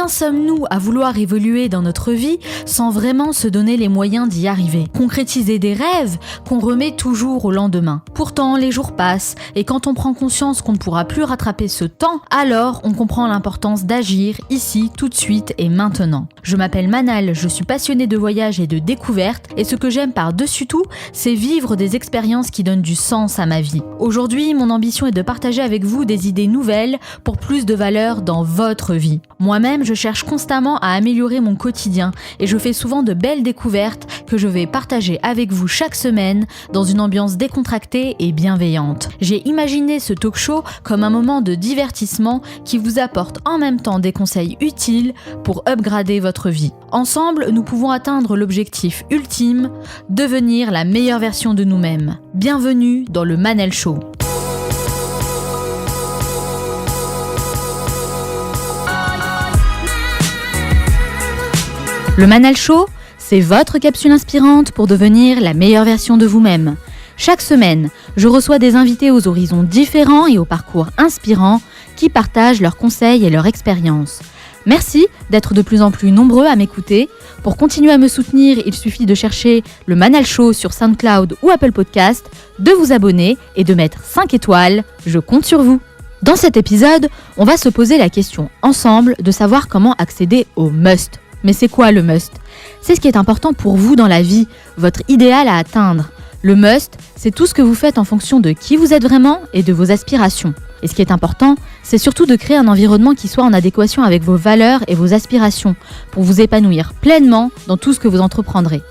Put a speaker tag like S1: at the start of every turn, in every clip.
S1: Combien sommes-nous à vouloir évoluer dans notre vie sans vraiment se donner les moyens d'y arriver ? Concrétiser des rêves qu'on remet toujours au lendemain. Pourtant, les jours passent et quand on prend conscience qu'on ne pourra plus rattraper ce temps, alors on comprend l'importance d'agir ici, tout de suite et maintenant. Je m'appelle Manal, je suis passionnée de voyage et de découverte et ce que j'aime par-dessus tout, c'est vivre des expériences qui donnent du sens à ma vie. Aujourd'hui, mon ambition est de partager avec vous des idées nouvelles pour plus de valeur dans votre vie. Moi-même, je cherche constamment à améliorer mon quotidien et je fais souvent de belles découvertes que je vais partager avec vous chaque semaine dans une ambiance décontractée et bienveillante. J'ai imaginé ce talk show comme un moment de divertissement qui vous apporte en même temps des conseils utiles pour upgrader votre vie. Ensemble, nous pouvons atteindre l'objectif ultime, devenir la meilleure version de nous-mêmes. Bienvenue dans le Manal Show. Le Manal Show, c'est votre capsule inspirante pour devenir la meilleure version de vous-même. Chaque semaine, je reçois des invités aux horizons différents et aux parcours inspirants qui partagent leurs conseils et leurs expériences. Merci d'être de plus en plus nombreux à m'écouter. Pour continuer à me soutenir, il suffit de chercher le Manal Show sur SoundCloud ou Apple Podcast, de vous abonner et de mettre 5 étoiles. Je compte sur vous. Dans cet épisode, on va se poser la question ensemble de savoir comment accéder au must. Mais c'est quoi le must ? C'est ce qui est important pour vous dans la vie, votre idéal à atteindre. Le must, c'est tout ce que vous faites en fonction de qui vous êtes vraiment et de vos aspirations. Et ce qui est important, c'est surtout de créer un environnement qui soit en adéquation avec vos valeurs et vos aspirations, pour vous épanouir pleinement dans tout ce que vous entreprendrez.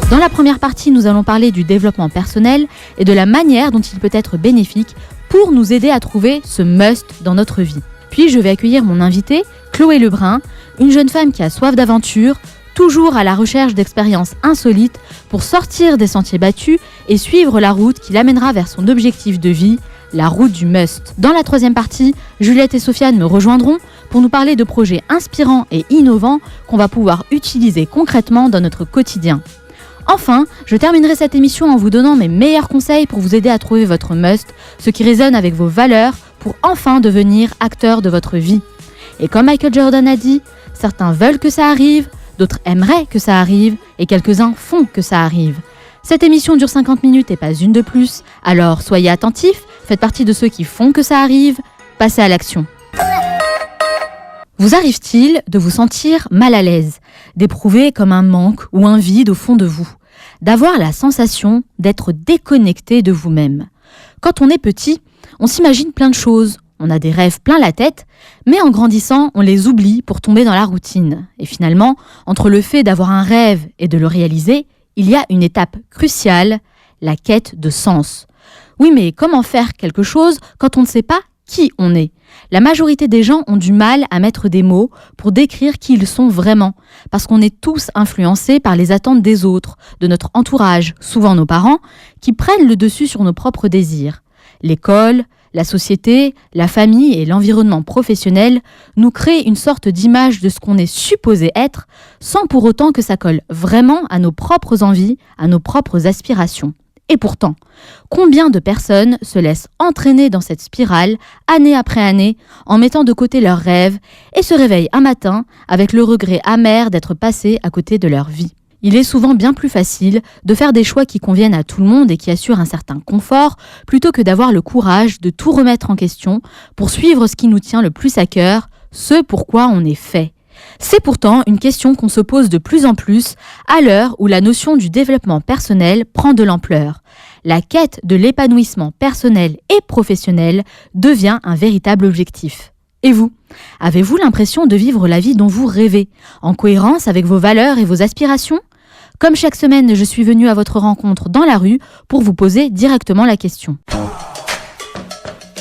S1: Dans la première partie, nous allons parler du développement personnel et de la manière dont il peut être bénéfique pour nous aider à trouver ce must dans notre vie. Puis je vais accueillir mon invitée, Chloé Lebrun, une jeune femme qui a soif d'aventure, toujours à la recherche d'expériences insolites pour sortir des sentiers battus et suivre la route qui l'amènera vers son objectif de vie, la route du must. Dans la troisième partie, Juliette et Sofiane me rejoindront pour nous parler de projets inspirants et innovants qu'on va pouvoir utiliser concrètement dans notre quotidien. Enfin, je terminerai cette émission en vous donnant mes meilleurs conseils pour vous aider à trouver votre must, ce qui résonne avec vos valeurs pour enfin devenir acteur de votre vie. Et comme Michael Jordan a dit, certains veulent que ça arrive, d'autres aimeraient que ça arrive et quelques-uns font que ça arrive. Cette émission dure 50 minutes et pas une de plus, alors soyez attentifs, faites partie de ceux qui font que ça arrive, passez à l'action. Vous arrive-t-il de vous sentir mal à l'aise, d'éprouver comme un manque ou un vide au fond de vous, d'avoir la sensation d'être déconnecté de vous-même ? Quand on est petit, on s'imagine plein de choses, on a des rêves plein la tête, mais en grandissant, on les oublie pour tomber dans la routine. Et finalement, entre le fait d'avoir un rêve et de le réaliser, il y a une étape cruciale, la quête de sens. Oui, mais comment faire quelque chose quand on ne sait pas qui on est ? La majorité des gens ont du mal à mettre des mots pour décrire qui ils sont vraiment, parce qu'on est tous influencés par les attentes des autres, de notre entourage, souvent nos parents, qui prennent le dessus sur nos propres désirs. L'école, la société, la famille et l'environnement professionnel nous créent une sorte d'image de ce qu'on est supposé être, sans pour autant que ça colle vraiment à nos propres envies, à nos propres aspirations. Et pourtant, combien de personnes se laissent entraîner dans cette spirale, année après année, en mettant de côté leurs rêves, et se réveillent un matin avec le regret amer d'être passés à côté de leur vie. Il est souvent bien plus facile de faire des choix qui conviennent à tout le monde et qui assurent un certain confort, plutôt que d'avoir le courage de tout remettre en question pour suivre ce qui nous tient le plus à cœur, ce pourquoi on est fait. C'est pourtant une question qu'on se pose de plus en plus à l'heure où la notion du développement personnel prend de l'ampleur. La quête de l'épanouissement personnel et professionnel devient un véritable objectif. Et vous ? Avez-vous l'impression de vivre la vie dont vous rêvez, en cohérence avec vos valeurs et vos aspirations ? Comme chaque semaine, je suis venue à votre rencontre dans la rue pour vous poser directement la question.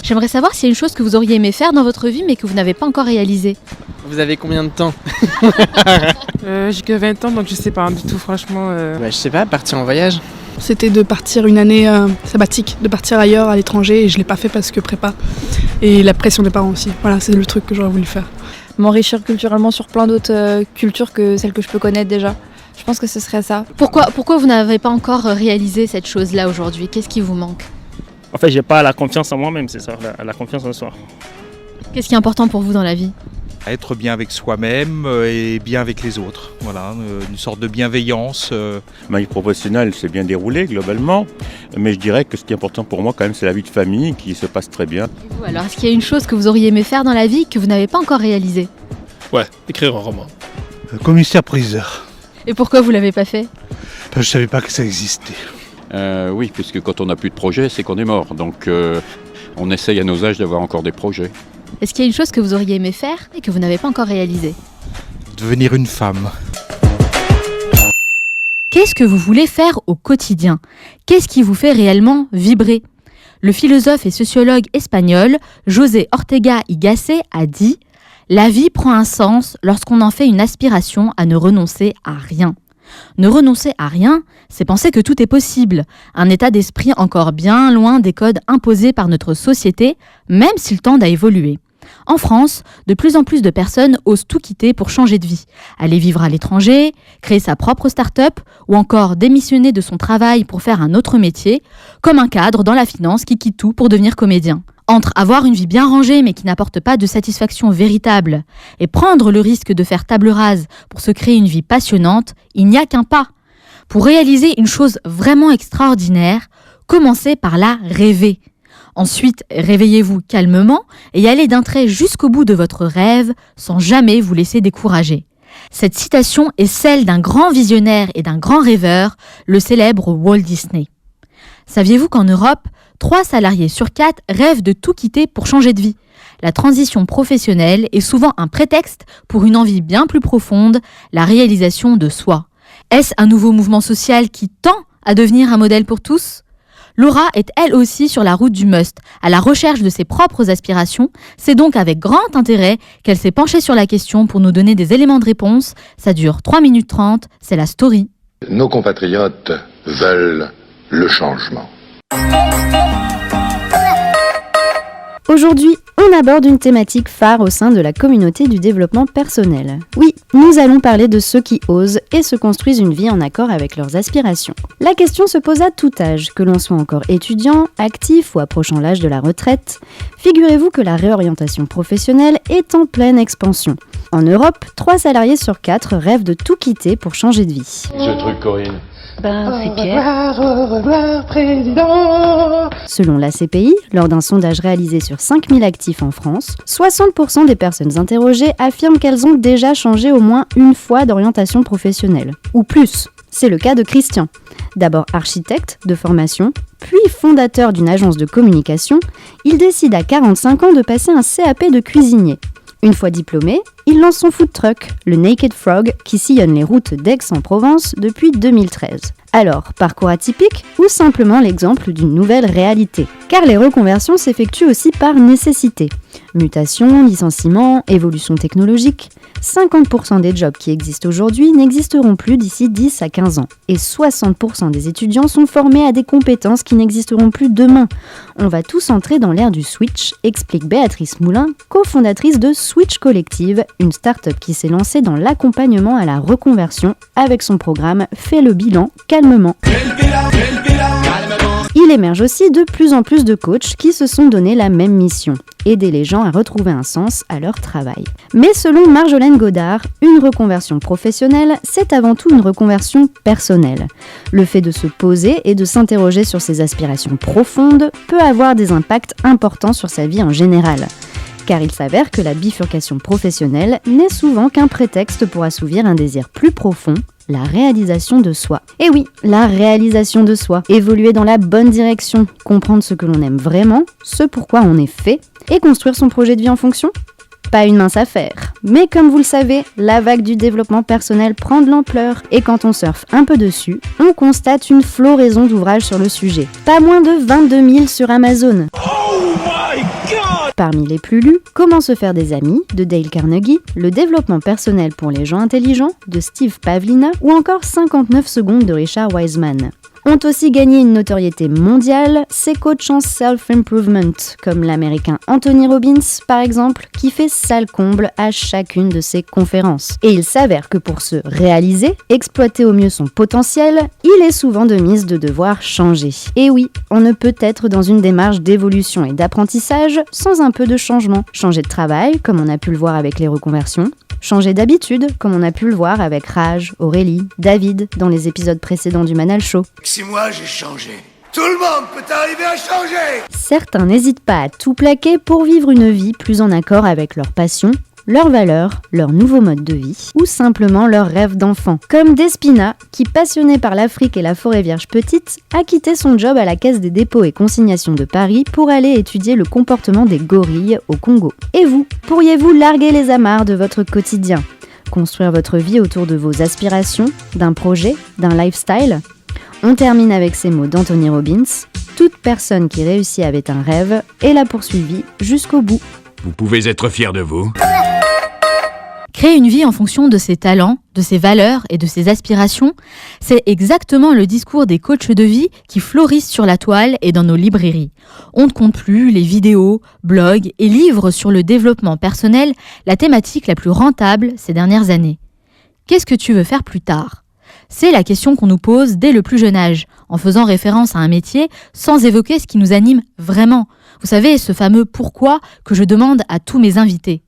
S1: J'aimerais savoir s'il y a une chose que vous auriez aimé faire dans votre vie mais que vous n'avez pas encore réalisée.
S2: Vous avez combien de temps ?
S3: J'ai que 20 ans donc je sais pas du tout franchement.
S2: Je sais pas, partir en voyage.
S4: C'était de partir une année sabbatique, de partir ailleurs à l'étranger et je l'ai pas fait parce que prépa et la pression des parents aussi. Voilà, c'est le truc que j'aurais voulu faire.
S5: M'enrichir culturellement sur plein d'autres cultures que celles que je peux connaître déjà. Je pense que ce serait ça.
S1: Pourquoi vous n'avez pas encore réalisé cette chose-là aujourd'hui ? Qu'est-ce qui vous manque ?
S6: En fait, j'ai pas la confiance en moi-même, c'est ça, la confiance en soi.
S1: Qu'est-ce qui est important pour vous dans la vie ?
S6: Être bien avec soi-même et bien avec les autres. Voilà, une sorte de bienveillance.
S7: Ma vie professionnelle s'est bien déroulée globalement, mais je dirais que ce qui est important pour moi quand même c'est la vie de famille qui se passe très bien.
S1: Et vous, alors, est-ce qu'il y a une chose que vous auriez aimé faire dans la vie que vous n'avez pas encore réalisée ?
S8: Ouais, écrire un roman.
S9: Commissaire-priseur.
S1: Et pourquoi vous l'avez pas fait ?
S9: Je ne savais pas que ça existait.
S10: Oui, puisque quand on n'a plus de projet, c'est qu'on est mort. Donc on essaye à nos âges d'avoir encore des projets.
S1: Est-ce qu'il y a une chose que vous auriez aimé faire et que vous n'avez pas encore réalisée ?
S6: Devenir une femme.
S1: Qu'est-ce que vous voulez faire au quotidien ? Qu'est-ce qui vous fait réellement vibrer ? Le philosophe et sociologue espagnol José Ortega y Gasset a dit « La vie prend un sens lorsqu'on en fait une aspiration à ne renoncer à rien ». Ne renoncer à rien, c'est penser que tout est possible, un état d'esprit encore bien loin des codes imposés par notre société, même s'ils tendent à évoluer. En France, de plus en plus de personnes osent tout quitter pour changer de vie, aller vivre à l'étranger, créer sa propre start-up ou encore démissionner de son travail pour faire un autre métier, comme un cadre dans la finance qui quitte tout pour devenir comédien. Entre avoir une vie bien rangée mais qui n'apporte pas de satisfaction véritable et prendre le risque de faire table rase pour se créer une vie passionnante, il n'y a qu'un pas. Pour réaliser une chose vraiment extraordinaire, commencez par la rêver. Ensuite, réveillez-vous calmement et allez d'un trait jusqu'au bout de votre rêve sans jamais vous laisser décourager. Cette citation est celle d'un grand visionnaire et d'un grand rêveur, le célèbre Walt Disney. Saviez-vous qu'en Europe, 3 salariés sur 4 rêvent de tout quitter pour changer de vie ? La transition professionnelle est souvent un prétexte pour une envie bien plus profonde, la réalisation de soi. Est-ce un nouveau mouvement social qui tend à devenir un modèle pour tous ? Laura est elle aussi sur la route du must, à la recherche de ses propres aspirations. C'est donc avec grand intérêt qu'elle s'est penchée sur la question pour nous donner des éléments de réponse. Ça dure 3 minutes 30, c'est la story.
S11: Nos compatriotes veulent le changement.
S12: Aujourd'hui, on aborde une thématique phare au sein de la communauté du développement personnel. Oui, nous allons parler de ceux qui osent et se construisent une vie en accord avec leurs aspirations. La question se pose à tout âge, que l'on soit encore étudiant, actif ou approchant l'âge de la retraite. Figurez-vous que la réorientation professionnelle est en pleine expansion. En Europe, 3 salariés sur 4 rêvent de tout quitter pour changer de vie.
S11: Ce truc, Corinne.
S12: C'est Pierre. Au revoir, président. Selon la CPI, lors d'un sondage réalisé sur 5000 actifs en France, 60% des personnes interrogées affirment qu'elles ont déjà changé au moins une fois d'orientation professionnelle. Ou plus. C'est le cas de Christian. D'abord architecte de formation, puis fondateur d'une agence de communication, il décide à 45 ans de passer un CAP de cuisinier. Une fois diplômé, il lance son food truck, le Naked Frog, qui sillonne les routes d'Aix-en-Provence depuis 2013. Alors, parcours atypique ou simplement l'exemple d'une nouvelle réalité ? Car les reconversions s'effectuent aussi par nécessité. Mutation, licenciement, évolution technologique. 50% des jobs qui existent aujourd'hui n'existeront plus d'ici 10 à 15 ans. Et 60% des étudiants sont formés à des compétences qui n'existeront plus demain. On va tous entrer dans l'ère du switch, explique Béatrice Moulin, cofondatrice de Switch Collective, une start-up qui s'est lancée dans l'accompagnement à la reconversion avec son programme Fais le bilan calmement. Il émerge aussi de plus en plus de coachs qui se sont donné la même mission, aider les gens à retrouver un sens à leur travail. Mais selon Marjolaine Godard, une reconversion professionnelle, c'est avant tout une reconversion personnelle. Le fait de se poser et de s'interroger sur ses aspirations profondes peut avoir des impacts importants sur sa vie en général. Car il s'avère que la bifurcation professionnelle n'est souvent qu'un prétexte pour assouvir un désir plus profond, la réalisation de soi. Et oui, la réalisation de soi, évoluer dans la bonne direction, comprendre ce que l'on aime vraiment, ce pourquoi on est fait, et construire son projet de vie en fonction. Pas une mince affaire. Mais comme vous le savez, la vague du développement personnel prend de l'ampleur, et quand on surfe un peu dessus, on constate une floraison d'ouvrages sur le sujet. Pas moins de 22 000 sur Amazon. Parmi les plus lus, Comment se faire des amis de Dale Carnegie, Le développement personnel pour les gens intelligents de Steve Pavlina ou encore 59 secondes de Richard Wiseman. ont aussi gagné une notoriété mondiale, ces coachs en self-improvement, comme l'américain Anthony Robbins par exemple, qui fait salle comble à chacune de ses conférences. Et il s'avère que pour se réaliser, exploiter au mieux son potentiel, il est souvent de mise de devoir changer. Et oui, on ne peut être dans une démarche d'évolution et d'apprentissage sans un peu de changement. Changer de travail, comme on a pu le voir avec les reconversions, changer d'habitude, comme on a pu le voir avec Raj, Aurélie, David dans les épisodes précédents du Manal Show.
S13: Si moi j'ai changé, tout le monde peut arriver à changer.
S12: Certains n'hésitent pas à tout plaquer pour vivre une vie plus en accord avec leurs passions, leurs valeurs, leur nouveau mode de vie ou simplement leurs rêves d'enfant. Comme Despina, qui, passionné par l'Afrique et la forêt vierge petite, a quitté son job à la Caisse des dépôts et consignations de Paris pour aller étudier le comportement des gorilles au Congo. Et vous, pourriez-vous larguer les amarres de votre quotidien ? Construire votre vie autour de vos aspirations, d'un projet, d'un lifestyle ? On termine avec ces mots d'Anthony Robbins. Toute personne qui réussit avec un rêve et l'a poursuivi jusqu'au bout.
S14: Vous pouvez être fiers de vous.
S1: Créer une vie en fonction de ses talents, de ses valeurs et de ses aspirations, c'est exactement le discours des coachs de vie qui fleurissent sur la toile et dans nos librairies. On ne compte plus les vidéos, blogs et livres sur le développement personnel, la thématique la plus rentable ces dernières années. Qu'est-ce que tu veux faire plus tard ? C'est la question qu'on nous pose dès le plus jeune âge, en faisant référence à un métier sans évoquer ce qui nous anime vraiment. Vous savez, ce fameux « pourquoi » que je demande à tous mes invités.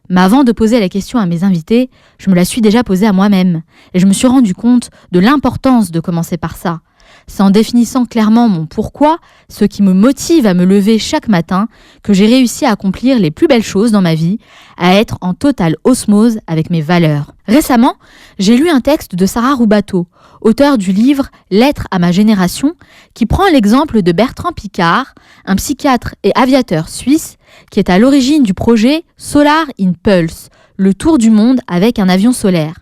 S1: Mais avant de poser la question à mes invités, je me la suis déjà posée à moi-même. Et je me suis rendu compte de l'importance de commencer par ça. C'est en définissant clairement mon pourquoi, ce qui me motive à me lever chaque matin, que j'ai réussi à accomplir les plus belles choses dans ma vie, à être en totale osmose avec mes valeurs. Récemment, j'ai lu un texte de Sarah Roubateau, auteure du livre « Lettre à ma génération », qui prend l'exemple de Bertrand Piccard, un psychiatre et aviateur suisse, qui est à l'origine du projet Solar in Pulse, le tour du monde avec un avion solaire.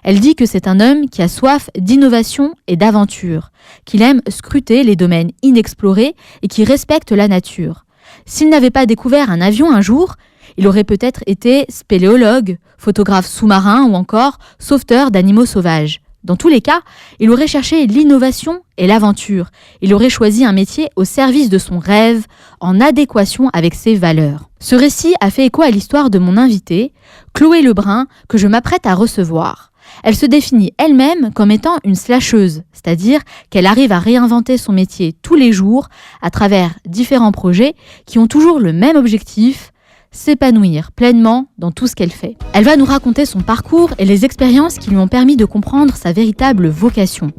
S1: Elle dit que c'est un homme qui a soif d'innovation et d'aventure, qu'il aime scruter les domaines inexplorés et qui respecte la nature. S'il n'avait pas découvert un avion un jour, il aurait peut-être été spéléologue, photographe sous-marin ou encore sauveteur d'animaux sauvages. Dans tous les cas, il aurait cherché l'innovation et l'aventure. Il aurait choisi un métier au service de son rêve, en adéquation avec ses valeurs. Ce récit a fait écho à l'histoire de mon invitée, Chloé Lebrun, que je m'apprête à recevoir. Elle se définit elle-même comme étant une slasheuse, c'est-à-dire qu'elle arrive à réinventer son métier tous les jours à travers différents projets qui ont toujours le même objectif, s'épanouir pleinement dans tout ce qu'elle fait. Elle va nous raconter son parcours et les expériences qui lui ont permis de comprendre sa véritable vocation.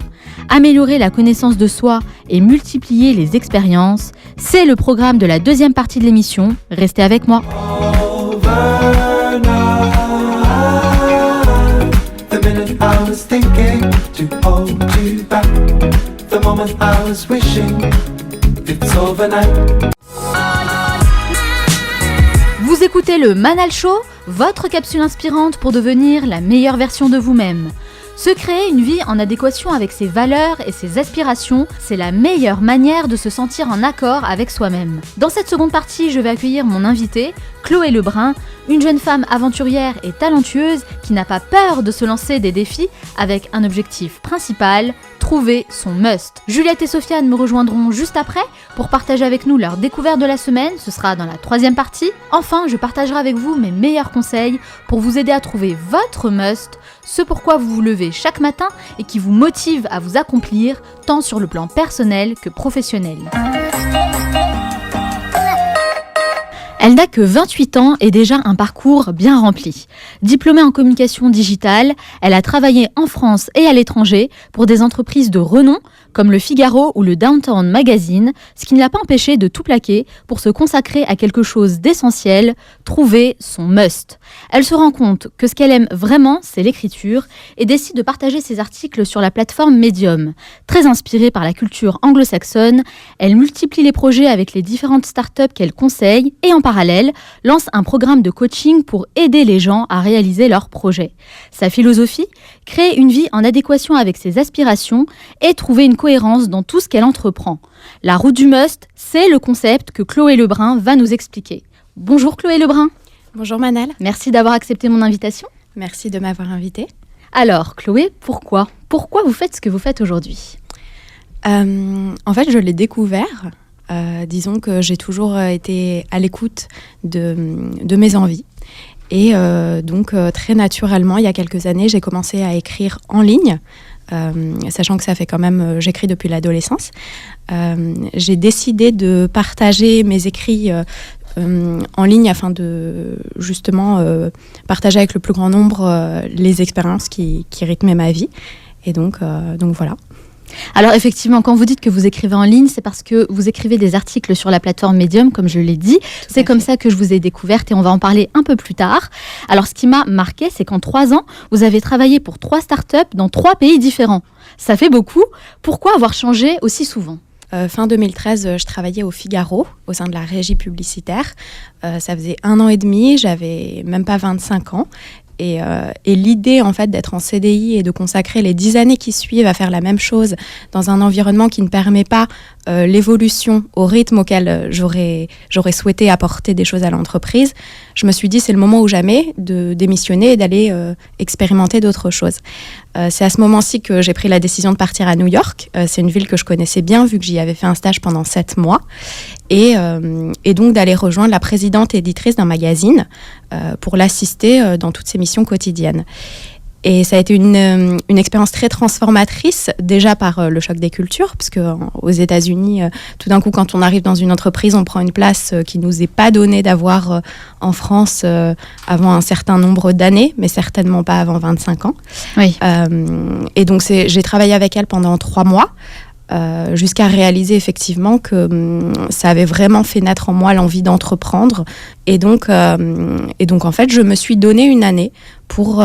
S1: Améliorer la connaissance de soi et multiplier les expériences, c'est le programme de la deuxième partie de l'émission. Restez avec moi. Vous écoutez le Manal Show, votre capsule inspirante pour devenir la meilleure version de vous-même. Se créer une vie en adéquation avec ses valeurs et ses aspirations, c'est la meilleure manière de se sentir en accord avec soi-même. Dans cette seconde partie, je vais accueillir mon invitée, Chloé Lebrun, une jeune femme aventurière et talentueuse qui n'a pas peur de se lancer des défis avec un objectif principal, trouver son must. Juliette et Sofiane me rejoindront juste après pour partager avec nous leur découverte de la semaine, ce sera dans la troisième partie. Enfin, je partagerai avec vous mes meilleurs conseils pour vous aider à trouver votre must, ce pourquoi vous vous levez chaque matin et qui vous motive à vous accomplir tant sur le plan personnel que professionnel. Elle n'a que 28 ans et déjà un parcours bien rempli. Diplômée en communication digitale, elle a travaillé en France et à l'étranger pour des entreprises de renom comme le Figaro ou le Downtown Magazine, ce qui ne l'a pas empêché de tout plaquer pour se consacrer à quelque chose d'essentiel, trouver son must. Elle se rend compte que ce qu'elle aime vraiment, c'est l'écriture et décide de partager ses articles sur la plateforme Medium. Très inspirée par la culture anglo-saxonne, elle multiplie les projets avec les différentes startups qu'elle conseille et en parallèle, lance un programme de coaching pour aider les gens à réaliser leurs projets. Sa philosophie, créer une vie en adéquation avec ses aspirations et trouver une cohérence dans tout ce qu'elle entreprend. La route du must, c'est le concept que Chloé Lebrun va nous expliquer. Bonjour Chloé Lebrun.
S5: Bonjour Manal.
S1: Merci d'avoir accepté mon invitation.
S5: Merci de m'avoir invitée.
S1: Alors Chloé, pourquoi vous faites ce que vous faites aujourd'hui ?
S15: En fait, je l'ai découvert. Disons que j'ai toujours été à l'écoute de mes envies. Et donc, très naturellement, il y a quelques années, j'ai commencé à écrire en ligne. Sachant que ça fait quand même, j'écris depuis l'adolescence. J'ai décidé de partager mes écrits en ligne afin de justement partager avec le plus grand nombre les expériences qui rythmaient ma vie. Et donc voilà.
S1: Alors effectivement, quand vous dites que vous écrivez en ligne, c'est parce que vous écrivez des articles sur la plateforme Medium, comme je l'ai dit. C'est comme ça que je vous ai découverte et on va en parler un peu plus tard. Alors ce qui m'a marqué, c'est qu'en 3 ans, vous avez travaillé pour 3 startups dans 3 pays différents. Ça fait beaucoup. Pourquoi avoir changé aussi souvent ?
S15: Fin 2013, je travaillais au Figaro, au sein de la régie publicitaire. Ça faisait 1 an et demi, j'avais même pas 25 ans. Et l'idée en fait d'être en CDI et de consacrer les 10 années qui suivent à faire la même chose dans un environnement qui ne permet pas l'évolution au rythme auquel j'aurais souhaité apporter des choses à l'entreprise, je me suis dit c'est le moment ou jamais de démissionner et d'aller expérimenter d'autres choses. C'est à ce moment-ci que j'ai pris la décision de partir à New York. C'est une ville que je connaissais bien vu que j'y avais fait un stage pendant 7 mois. Et donc d'aller rejoindre la présidente et éditrice d'un magazine pour l'assister dans toutes ses missions quotidiennes. Et ça a été une expérience très transformatrice, déjà par le choc des cultures, parce qu'aux États-Unis, tout d'un coup, quand on arrive dans une entreprise, on prend une place qui ne nous est pas donnée d'avoir en France avant un certain nombre d'années, mais certainement pas avant 25 ans.
S1: Oui.
S15: Et donc j'ai travaillé avec elle pendant 3 mois. Jusqu'à réaliser effectivement que ça avait vraiment fait naître en moi l'envie d'entreprendre. Et donc en fait, je me suis donné une année pour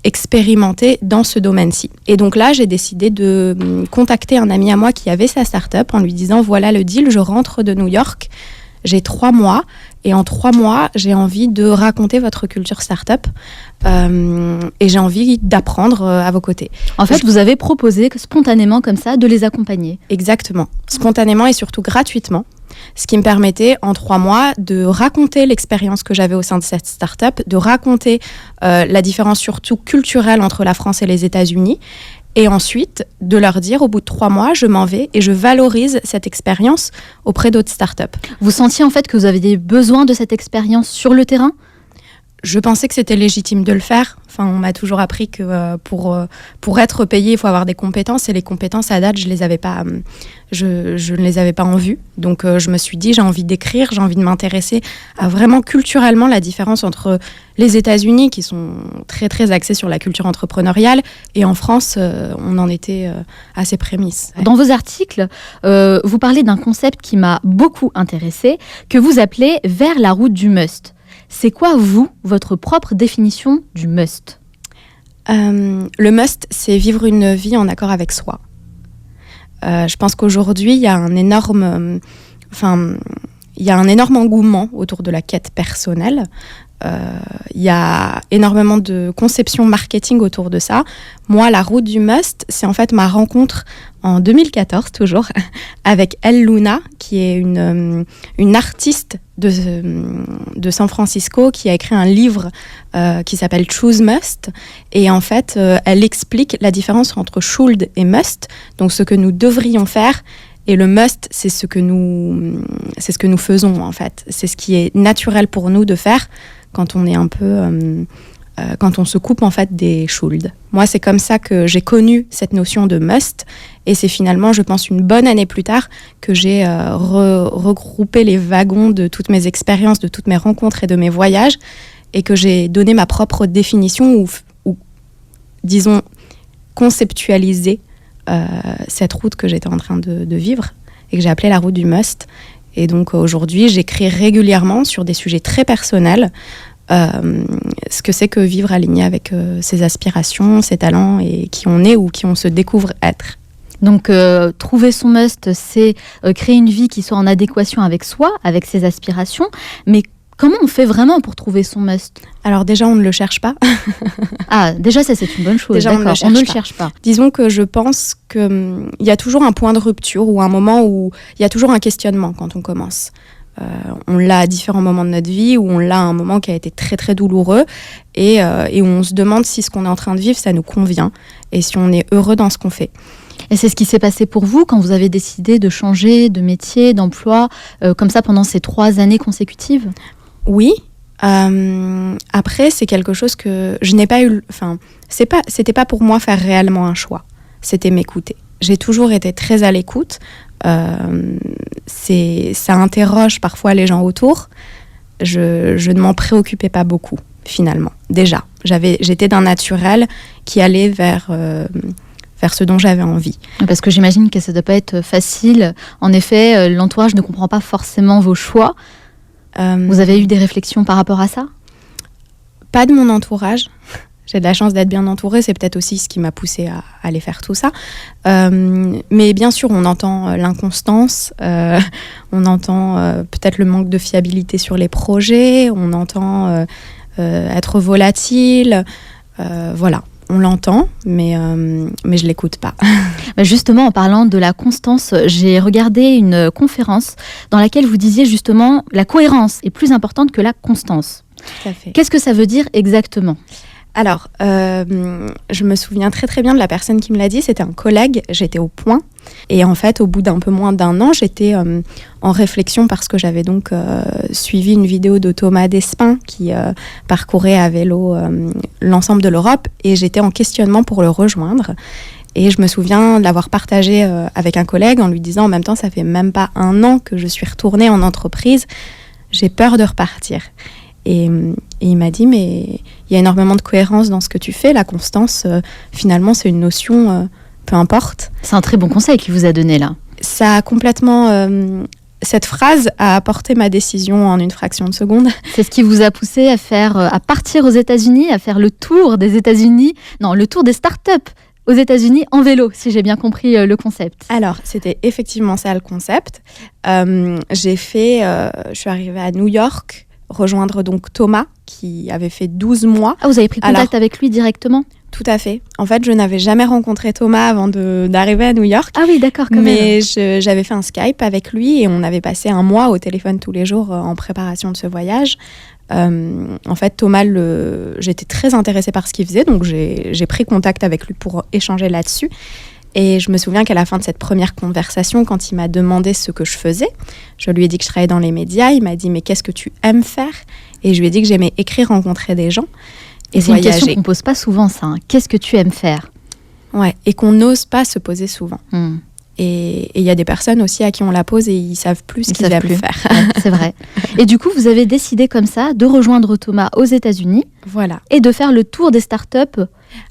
S15: expérimenter dans ce domaine-ci. Et donc là, j'ai décidé de contacter un ami à moi qui avait sa start-up en lui disant « Voilà le deal, je rentre de New York, j'ai 3 mois. Et en 3 mois, j'ai envie de raconter votre culture start-up et j'ai envie d'apprendre à vos côtés. »
S1: En fait, vous avez proposé spontanément comme ça de les accompagner.
S15: Exactement. Spontanément et surtout gratuitement. Ce qui me permettait en 3 mois de raconter l'expérience que j'avais au sein de cette start-up, de raconter la différence surtout culturelle entre la France et les États-Unis. Et ensuite, de leur dire, au bout de 3 mois, je m'en vais et je valorise cette expérience auprès d'autres startups.
S1: Vous sentiez en fait que vous aviez besoin de cette expérience sur le terrain ?
S15: Je pensais que c'était légitime de le faire. Enfin, on m'a toujours appris que pour être payé, il faut avoir des compétences. Et les compétences, à date, je ne les avais pas en vue. Donc, je me suis dit, j'ai envie d'écrire, j'ai envie de m'intéresser à vraiment culturellement la différence entre les États-Unis, qui sont très, très axés sur la culture entrepreneuriale, et en France, on en était à ses prémices.
S1: Dans vos articles, vous parlez d'un concept qui m'a beaucoup intéressée, que vous appelez « vers la route du must ». C'est quoi, votre propre définition du must ?
S15: Le must, c'est vivre une vie en accord avec soi. Je pense qu'aujourd'hui, il y a un énorme engouement autour de la quête personnelle. Il y a énormément de conception marketing autour de ça. Moi, la route du must, c'est en fait ma rencontre en 2014, toujours, avec Elle Luna, qui est une artiste de San Francisco, qui a écrit un livre qui s'appelle Choose Must. Et en fait, elle explique la différence entre should et must, donc ce que nous devrions faire. Et le must, c'est ce que nous faisons, en fait. C'est ce qui est naturel pour nous de faire quand on est un peu... quand on se coupe, en fait, des should. Moi, c'est comme ça que j'ai connu cette notion de must. Et c'est finalement, je pense, une bonne année plus tard que j'ai regroupé les wagons de toutes mes expériences, de toutes mes rencontres et de mes voyages, et que j'ai donné ma propre définition ou disons, conceptualisé cette route que j'étais en train de vivre et que j'ai appelée la route du must. Et donc aujourd'hui, j'écris régulièrement sur des sujets très personnels, ce que c'est que vivre aligné avec ses aspirations, ses talents et qui on est ou qui on se découvre être.
S1: Donc trouver son must, c'est créer une vie qui soit en adéquation avec soi, avec ses aspirations, mais comment on fait vraiment pour trouver son must ?
S15: Alors déjà, on ne le cherche pas.
S1: Ah, déjà ça c'est une bonne chose,
S15: déjà,
S1: d'accord, on ne le cherche pas.
S15: Disons que je pense qu'il y a toujours un point de rupture ou un moment où il y a toujours un questionnement quand on commence. On l'a à différents moments de notre vie, ou on l'a à un moment qui a été très très douloureux et où on se demande si ce qu'on est en train de vivre, ça nous convient et si on est heureux dans ce qu'on fait.
S1: Et c'est ce qui s'est passé pour vous quand vous avez décidé de changer de métier, d'emploi, comme ça pendant ces 3 années consécutives ?
S15: Oui. Après, c'est quelque chose que je n'ai pas eu... Enfin, c'était pas pour moi faire réellement un choix. C'était m'écouter. J'ai toujours été très à l'écoute. Ça interroge parfois les gens autour. Je ne m'en préoccupais pas beaucoup, finalement. Déjà, j'étais d'un naturel qui allait vers ce dont j'avais envie.
S1: Parce que j'imagine que ça ne doit pas être facile. En effet, l'entourage ne comprend pas forcément vos choix. Vous avez eu des réflexions par rapport à ça ?
S15: Pas de mon entourage. J'ai de la chance d'être bien entourée, c'est peut-être aussi ce qui m'a poussée à aller faire tout ça. Mais bien sûr, on entend l'inconstance, on entend peut-être le manque de fiabilité sur les projets, on entend être volatile, voilà. On l'entend, mais je ne l'écoute pas.
S1: Justement, en parlant de la constance, j'ai regardé une conférence dans laquelle vous disiez justement la cohérence est plus importante que la constance.
S15: Tout à fait.
S1: Qu'est-ce que ça veut dire exactement ?
S15: Alors, je me souviens très très bien de la personne qui me l'a dit, c'était un collègue, j'étais au point. Et en fait, au bout d'un peu moins d'1 an, j'étais en réflexion parce que j'avais donc suivi une vidéo de Thomas Despins qui parcourait à vélo l'ensemble de l'Europe et j'étais en questionnement pour le rejoindre. Et je me souviens de l'avoir partagé avec un collègue en lui disant en même temps, ça fait même pas 1 an que je suis retournée en entreprise, j'ai peur de repartir. Et il m'a dit, mais il y a énormément de cohérence dans ce que tu fais. La constance, finalement, c'est une notion, peu importe.
S1: C'est un très bon conseil qu'il vous a donné là.
S15: Ça a complètement... cette phrase a apporté ma décision en une fraction de seconde.
S1: C'est ce qui vous a poussé à partir aux États-Unis, à faire le tour des États-Unis, non, le tour des startups aux États-Unis en vélo, si j'ai bien compris le concept.
S15: Alors, c'était effectivement ça le concept. Je suis arrivée à New York, rejoindre donc Thomas, qui avait fait 12 mois.
S1: Ah, vous avez pris contact avec lui directement ?
S15: Tout à fait. En fait, je n'avais jamais rencontré Thomas avant d'arriver à New York.
S1: Ah oui, d'accord.
S15: Mais j'avais fait un Skype avec lui et on avait passé 1 mois au téléphone tous les jours en préparation de ce voyage. En fait, Thomas, j'étais très intéressée par ce qu'il faisait, donc j'ai pris contact avec lui pour échanger là-dessus. Et je me souviens qu'à la fin de cette première conversation, quand il m'a demandé ce que je faisais, je lui ai dit que je travaillais dans les médias. Il m'a dit « Mais qu'est-ce que tu aimes faire ?» Et je lui ai dit que j'aimais écrire, rencontrer des gens et
S1: c'est
S15: voyager.
S1: Une question qu'on pose pas souvent, ça. Qu'est-ce que tu aimes faire ?
S15: Ouais, et qu'on n'ose pas se poser souvent. Et il y a des personnes aussi à qui on la pose et ils savent plus ce qu'ils aiment faire.
S1: Ouais, c'est vrai. Et du coup, vous avez décidé comme ça de rejoindre Thomas aux États-Unis.
S15: Voilà.
S1: Et de faire le tour des startups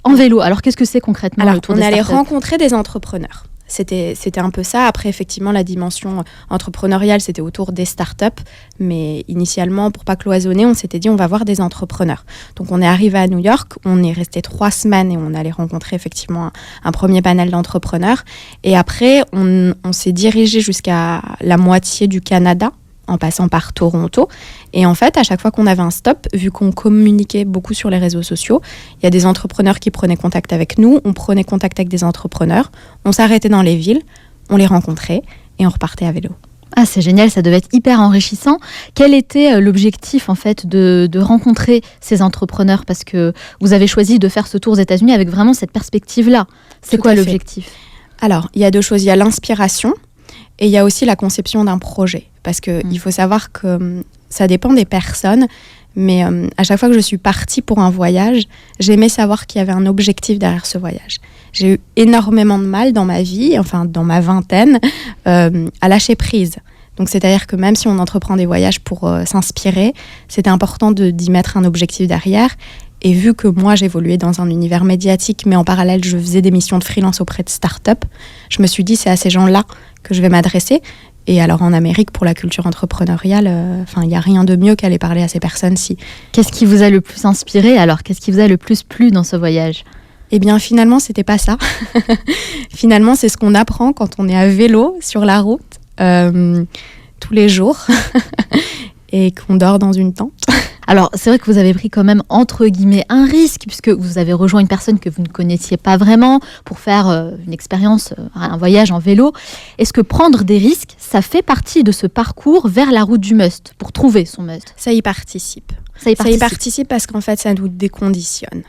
S1: en vélo. Alors, qu'est-ce que c'est concrètement le tour des startups ?
S15: On allait rencontrer des entrepreneurs. C'était un peu ça. Après, effectivement, la dimension entrepreneuriale, c'était autour des startups. Mais initialement, pour pas cloisonner, on s'était dit on va voir des entrepreneurs. Donc, on est arrivé à New York. On est resté 3 semaines et on allait rencontrer effectivement un premier panel d'entrepreneurs. Et après, on s'est dirigé jusqu'à la moitié du Canada, en passant par Toronto. Et en fait, à chaque fois qu'on avait un stop, vu qu'on communiquait beaucoup sur les réseaux sociaux, il y a des entrepreneurs qui prenaient contact avec nous, on prenait contact avec des entrepreneurs, on s'arrêtait dans les villes, on les rencontrait et on repartait à vélo.
S1: Ah, c'est génial, ça devait être hyper enrichissant. Quel était l'objectif en fait de rencontrer ces entrepreneurs ? Parce que vous avez choisi de faire ce tour aux États-Unis avec vraiment cette perspective-là. C'est quoi l'objectif ?
S15: Alors, il y a 2 choses. Il y a l'inspiration et il y a aussi la conception d'un projet. Parce qu'il faut savoir que ça dépend des personnes, mais à chaque fois que je suis partie pour un voyage, j'aimais savoir qu'il y avait un objectif derrière ce voyage. J'ai eu énormément de mal dans ma vie, enfin dans ma vingtaine, à lâcher prise. Donc c'est-à-dire que même si on entreprend des voyages pour s'inspirer, c'était important d'y mettre un objectif derrière. Et vu que moi j'évoluais dans un univers médiatique, mais en parallèle je faisais des missions de freelance auprès de start-up, je me suis dit c'est à ces gens-là que je vais m'adresser. Et alors en Amérique, pour la culture entrepreneuriale, il n'y a rien de mieux qu'aller parler à ces personnes-ci.
S1: Qu'est-ce qui vous a le plus inspiré alors ? Qu'est-ce qui vous a le plus plu dans ce voyage ?
S15: Eh bien finalement, c'était pas ça. Finalement, c'est ce qu'on apprend quand on est à vélo sur la route, tous les jours, et qu'on dort dans une tente.
S1: Alors, c'est vrai que vous avez pris quand même, entre guillemets, un risque, puisque vous avez rejoint une personne que vous ne connaissiez pas vraiment pour faire une expérience, un voyage en vélo. Est-ce que prendre des risques, ça fait partie de ce parcours vers la route du must, pour trouver son must ?
S15: Ça y participe. Ça y participe parce qu'en fait, ça nous déconditionne.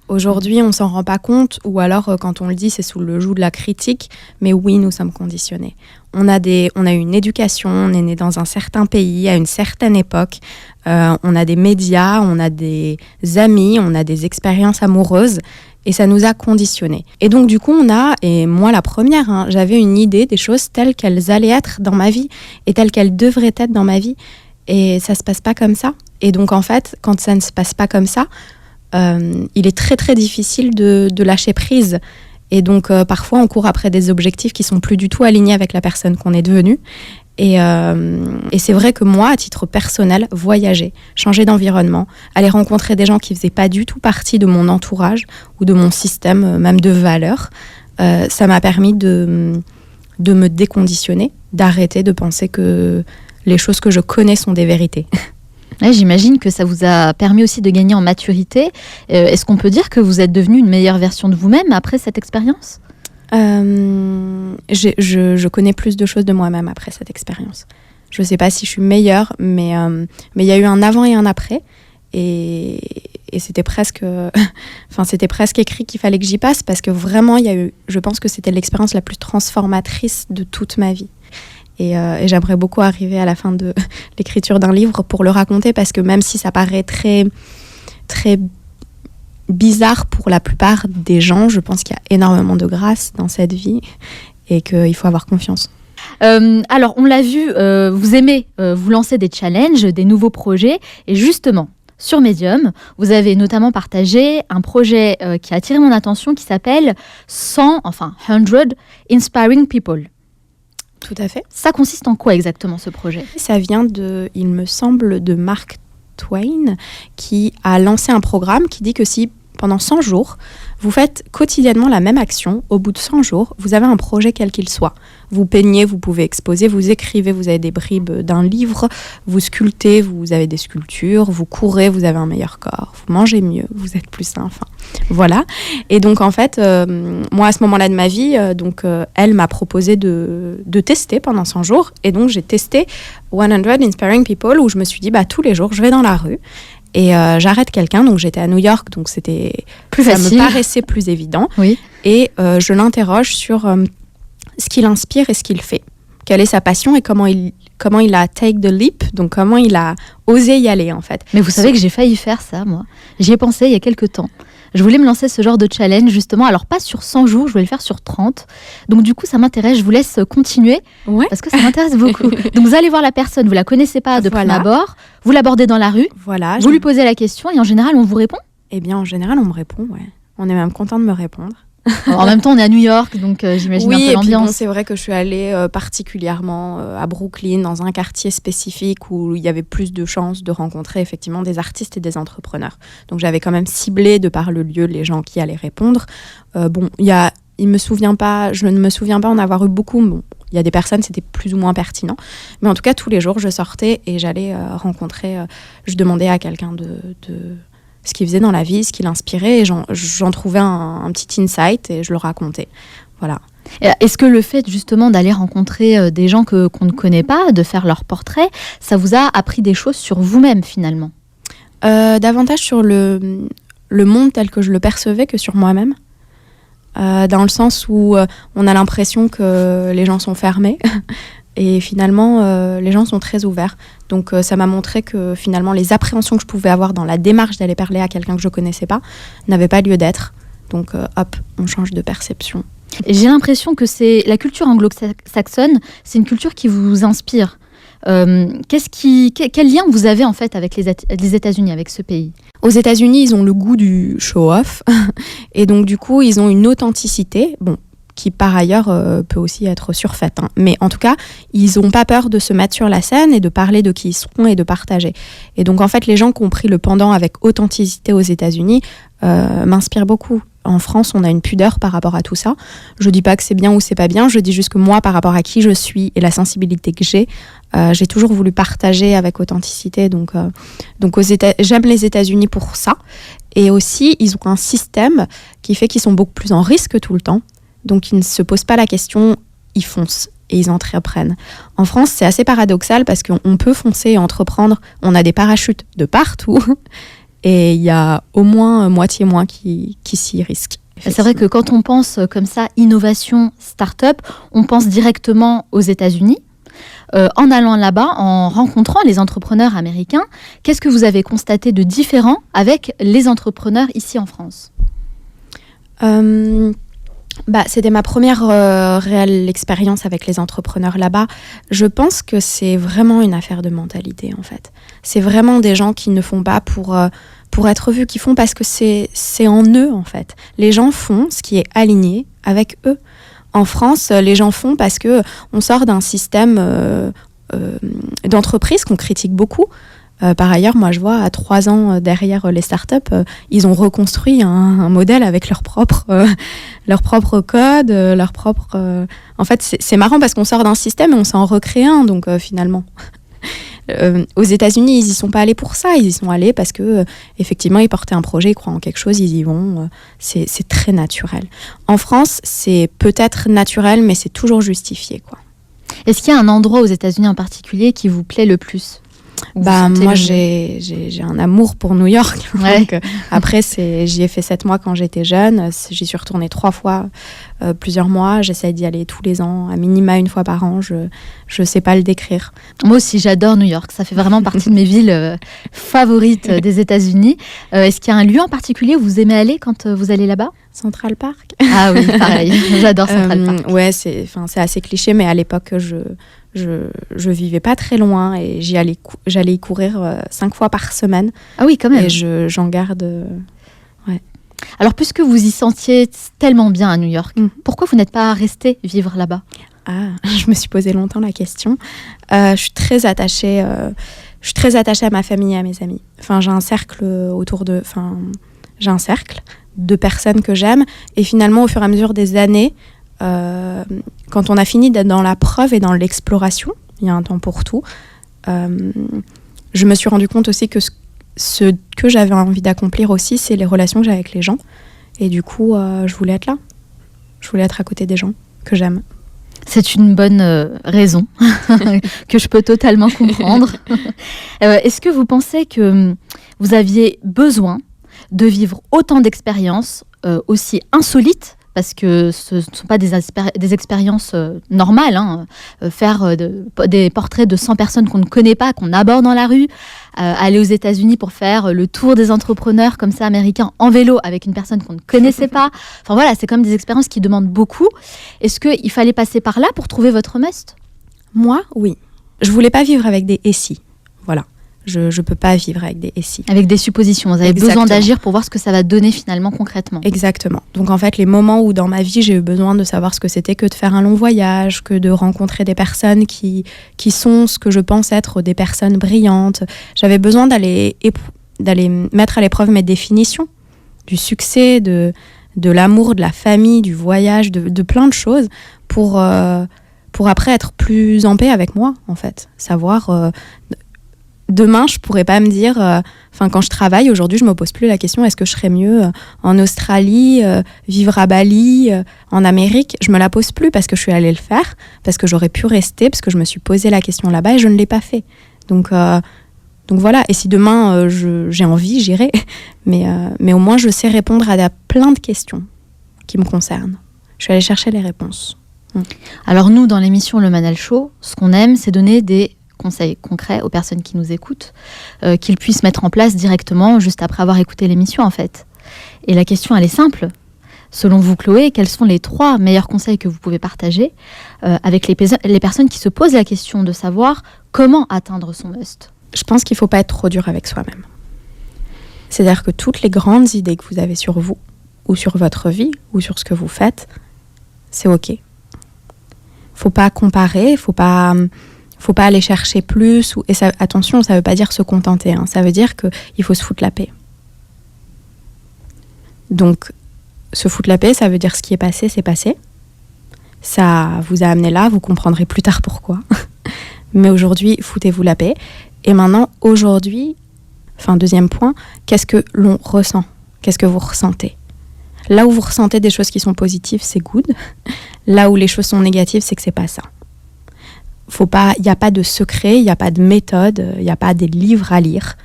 S15: Aujourd'hui, on s'en rend pas compte, ou alors quand on le dit, c'est sous le joug de la critique. Mais oui, nous sommes conditionnés. On a une éducation, on est né dans un certain pays, à une certaine époque. On a des médias, on a des amis, on a des expériences amoureuses. Et ça nous a conditionnés. Et donc, du coup, et moi la première, j'avais une idée des choses telles qu'elles allaient être dans ma vie et telles qu'elles devraient être dans ma vie. Et ça se passe pas comme ça. Et donc, en fait, quand ça ne se passe pas comme ça, il est très très difficile de lâcher prise. Et donc parfois on court après des objectifs qui sont plus du tout alignés avec la personne qu'on est devenue. Et c'est vrai que moi, à titre personnel, voyager, changer d'environnement, aller rencontrer des gens qui faisaient pas du tout partie de mon entourage ou de mon système même de valeurs, ça m'a permis de me déconditionner, d'arrêter de penser que les choses que je connais sont des vérités.
S1: Ouais, j'imagine que ça vous a permis aussi de gagner en maturité. Est-ce qu'on peut dire que vous êtes devenue une meilleure version de vous-même après cette expérience ?
S15: Je connais plus de choses de moi-même après cette expérience. Je ne sais pas si je suis meilleure, mais il y a eu un avant et un après. Et c'était presque écrit qu'il fallait que j'y passe parce que vraiment, je pense que c'était l'expérience la plus transformatrice de toute ma vie. Et j'aimerais beaucoup arriver à la fin de l'écriture d'un livre pour le raconter parce que même si ça paraît très, très bizarre pour la plupart des gens, je pense qu'il y a énormément de grâce dans cette vie et qu'il faut avoir confiance.
S1: Alors, on l'a vu, vous aimez vous lancer des challenges, des nouveaux projets. Et justement, sur Medium, vous avez notamment partagé un projet qui a attiré mon attention qui s'appelle 100 Inspiring People.
S15: Tout à fait.
S1: Ça consiste en quoi exactement ce projet ?
S15: Ça vient il me semble, de Mark Twain qui a lancé un programme qui dit que si pendant 100 jours, vous faites quotidiennement la même action, au bout de 100 jours, vous avez un projet quel qu'il soit. Vous peignez, vous pouvez exposer, vous écrivez, vous avez des bribes d'un livre, vous sculptez, vous avez des sculptures, vous courez, vous avez un meilleur corps, vous mangez mieux, vous êtes plus sain, enfin, voilà. Et donc, en fait, moi, à ce moment-là de ma vie, elle m'a proposé de tester pendant 100 jours. Et donc, j'ai testé 100 Inspiring People où je me suis dit, tous les jours, je vais dans la rue. Et j'arrête quelqu'un, donc j'étais à New York, donc c'était
S1: plus facile.
S15: Ça me paraissait plus évident.
S1: Oui.
S15: Et je l'interroge sur ce qui l'inspire et ce qu'il fait. Quelle est sa passion et comment il a take the leap, donc comment il a osé y aller en fait.
S1: Mais vous savez que j'ai failli faire ça, moi. J'y ai pensé il y a quelques temps. Je voulais me lancer ce genre de challenge, justement. Alors, pas sur 100 jours, je voulais le faire sur 30. Donc, du coup, ça m'intéresse. Je vous laisse continuer parce que ça m'intéresse beaucoup. Donc, vous allez voir la personne, vous la connaissez pas de prime abord. Vous l'abordez dans la rue.
S15: Voilà.
S1: Vous lui posez la question et en général, on vous répond ?
S15: Eh bien, en général, on me répond, ouais. On est même content de me répondre.
S1: En même temps, on est à New York, donc j'imagine un peu l'ambiance.
S15: Oui, et puis c'est vrai que je suis allée particulièrement à Brooklyn, dans un quartier spécifique où il y avait plus de chances de rencontrer effectivement des artistes et des entrepreneurs. Donc j'avais quand même ciblé, de par le lieu, les gens qui allaient répondre. Je ne me souviens pas en avoir eu beaucoup. Bon, il y a des personnes, c'était plus ou moins pertinent. Mais en tout cas, tous les jours, je sortais et j'allais rencontrer... je demandais à quelqu'un de ce qu'il faisait dans la vie, ce qui l'inspirait, et j'en trouvais un petit insight et je le racontais. Voilà.
S1: Est-ce que le fait justement d'aller rencontrer des gens qu'on ne connaît pas, de faire leur portrait, ça vous a appris des choses sur vous-même finalement ?
S15: Davantage sur le monde tel que je le percevais que sur moi-même. Dans le sens où on a l'impression que les gens sont fermés et finalement les gens sont très ouverts. Donc ça m'a montré que finalement les appréhensions que je pouvais avoir dans la démarche d'aller parler à quelqu'un que je ne connaissais pas n'avaient pas lieu d'être. Donc hop, on change de perception.
S1: Et j'ai l'impression que c'est la culture anglo-saxonne, c'est une culture qui vous inspire. Quel lien vous avez en fait avec les États-Unis, avec ce pays ?
S15: Aux États-Unis, ils ont le goût du show-off et donc du coup, ils ont une authenticité. Bon, qui par ailleurs peut aussi être surfaite. Mais en tout cas, ils n'ont pas peur de se mettre sur la scène et de parler de qui ils sont et de partager. Et donc en fait, les gens qui ont pris le pendant avec authenticité aux États-Unis m'inspirent beaucoup. En France, on a une pudeur par rapport à tout ça. Je dis pas que c'est bien ou c'est pas bien, je dis juste que moi, par rapport à qui je suis et la sensibilité que j'ai toujours voulu partager avec authenticité. Donc j'aime les États-Unis pour ça. Et aussi, ils ont un système qui fait qu'ils sont beaucoup plus en risque tout le temps. Donc, ils ne se posent pas la question, ils foncent et ils entreprennent. En France, c'est assez paradoxal parce qu'on peut foncer et entreprendre. On a des parachutes de partout Et il y a au moins moitié moins qui s'y risquent.
S1: C'est vrai que quand on pense comme ça, innovation, start-up, on pense directement aux États-Unis. En allant là-bas, en rencontrant les entrepreneurs américains, qu'est-ce que vous avez constaté de différent avec les entrepreneurs ici en France ?
S15: C'était ma première réelle expérience avec les entrepreneurs là-bas. Je pense que c'est vraiment une affaire de mentalité, en fait. C'est vraiment des gens qui ne font pas pour être vus, qui font parce que c'est en eux, en fait. Les gens font ce qui est aligné avec eux. En France, les gens font parce que on sort d'un système d'entreprise qu'on critique beaucoup. Par ailleurs, moi, je vois, à 3 ans derrière les startups, ils ont reconstruit un modèle avec leur propre code, leur propre... En fait, c'est marrant parce qu'on sort d'un système et on s'en recrée un, donc finalement. Aux États-Unis, ils y sont pas allés pour ça. Ils y sont allés parce que, effectivement, ils portaient un projet, ils croient en quelque chose, ils y vont. C'est très naturel. En France, c'est peut-être naturel, mais c'est toujours justifié, quoi.
S1: Est-ce qu'il y a un endroit aux États-Unis en particulier qui vous plaît le plus ?
S15: Moi, j'ai un amour pour New York.
S1: Ouais.
S15: Donc, après, j'y ai fait 7 mois quand j'étais jeune. J'y suis retournée 3 fois, plusieurs mois. J'essaie d'y aller tous les ans, à minima 1 fois par an. Je sais pas le décrire.
S1: Moi aussi, j'adore New York. Ça fait vraiment partie de mes villes favorites des États-Unis. Est-ce qu'il y a un lieu en particulier où vous aimez aller quand vous allez là-bas ?
S15: Central Park.
S1: Ah oui, pareil. J'adore Central Park.
S15: Ouais, c'est assez cliché, mais à l'époque, je vivais pas très loin et j'allais y courir 5 fois par semaine.
S1: Ah oui, quand même.
S15: Et j'en garde... ouais.
S1: Alors, puisque vous y sentiez tellement bien à New York, pourquoi vous n'êtes pas resté vivre là-bas ?
S15: Ah, je me suis posé longtemps la question. Je suis très attachée à ma famille et à mes amis. Enfin, j'ai un cercle de personnes que j'aime. Et finalement, au fur et à mesure des années, quand on a fini d'être dans la preuve et dans l'exploration, il y a un temps pour tout, je me suis rendu compte aussi que ce que j'avais envie d'accomplir aussi, c'est les relations que j'ai avec les gens. Et du coup, je voulais être là. Je voulais être à côté des gens que j'aime.
S1: C'est une bonne raison que je peux totalement comprendre. Est-ce que vous pensez que vous aviez besoin de vivre autant d'expériences aussi insolites, parce que ce ne sont pas des expériences normales, hein. Faire des portraits de 100 personnes qu'on ne connaît pas, qu'on aborde dans la rue, aller aux États-Unis pour faire le tour des entrepreneurs comme ça américains en vélo avec une personne qu'on ne connaissait pas. Enfin voilà, c'est comme des expériences qui demandent beaucoup. Est-ce qu'il fallait passer par là pour trouver votre must ?
S15: Moi, oui. Je voulais pas vivre avec des SI. Voilà. Je peux pas vivre avec des SI.
S1: Avec des suppositions. Vous avez besoin d'agir pour voir ce que ça va donner finalement concrètement.
S15: Exactement. Donc en fait, les moments où dans ma vie, j'ai eu besoin de savoir ce que c'était que de faire un long voyage, que de rencontrer des personnes qui sont ce que je pense être des personnes brillantes. J'avais besoin d'aller mettre à l'épreuve mes définitions du succès, de l'amour, de la famille, du voyage, de plein de choses pour après être plus en paix avec moi, en fait. Savoir... Demain, je pourrais pas me dire... quand je travaille, aujourd'hui, je me pose plus la question est-ce que je serais mieux en Australie, vivre à Bali, en Amérique ? Je me la pose plus parce que je suis allée le faire, parce que j'aurais pu rester, parce que je me suis posé la question là-bas et je ne l'ai pas fait. Donc voilà. Et si demain, j'ai envie, j'irai. Mais au moins, je sais répondre à plein de questions qui me concernent. Je suis allée chercher les réponses.
S1: Alors nous, dans l'émission Le Manal Show, ce qu'on aime, c'est donner des conseils concrets aux personnes qui nous écoutent, qu'ils puissent mettre en place directement juste après avoir écouté l'émission en fait. Et la question elle est simple. Selon vous Chloé, quels sont les 3 meilleurs conseils que vous pouvez partager avec les personnes qui se posent la question de savoir comment atteindre son must ?
S15: Je pense qu'il ne faut pas être trop dur avec soi-même. C'est-à-dire que toutes les grandes idées que vous avez sur vous, ou sur votre vie, ou sur ce que vous faites, c'est OK. Faut pas comparer, faut pas aller chercher plus. Et ça, attention, ça ne veut pas dire se contenter. Hein. Ça veut dire qu'il faut se foutre la paix. Donc, se foutre la paix, ça veut dire ce qui est passé, c'est passé. Ça vous a amené là, vous comprendrez plus tard pourquoi. Mais aujourd'hui, foutez-vous la paix. Et maintenant, aujourd'hui, deuxième point, qu'est-ce que l'on ressent ? Qu'est-ce que vous ressentez ? Là où vous ressentez des choses qui sont positives, c'est good. Là où les choses sont négatives, c'est que c'est pas ça. Il n'y a pas de secret, il n'y a pas de méthode, il n'y a pas des livres à lire.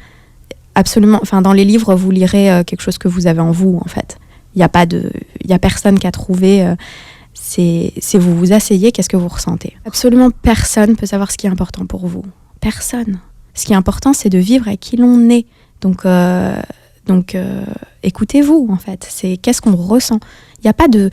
S15: absolument, enfin dans les livres, vous lirez quelque chose que vous avez en vous en fait. Il y a personne qui a trouvé. C'est vous vous asseyez, qu'est-ce que vous ressentez. Absolument personne peut savoir ce qui est important pour vous. Personne. Ce qui est important, c'est de vivre avec qui l'on est. Donc écoutez-vous en fait. C'est qu'est-ce qu'on ressent. Il y a pas de.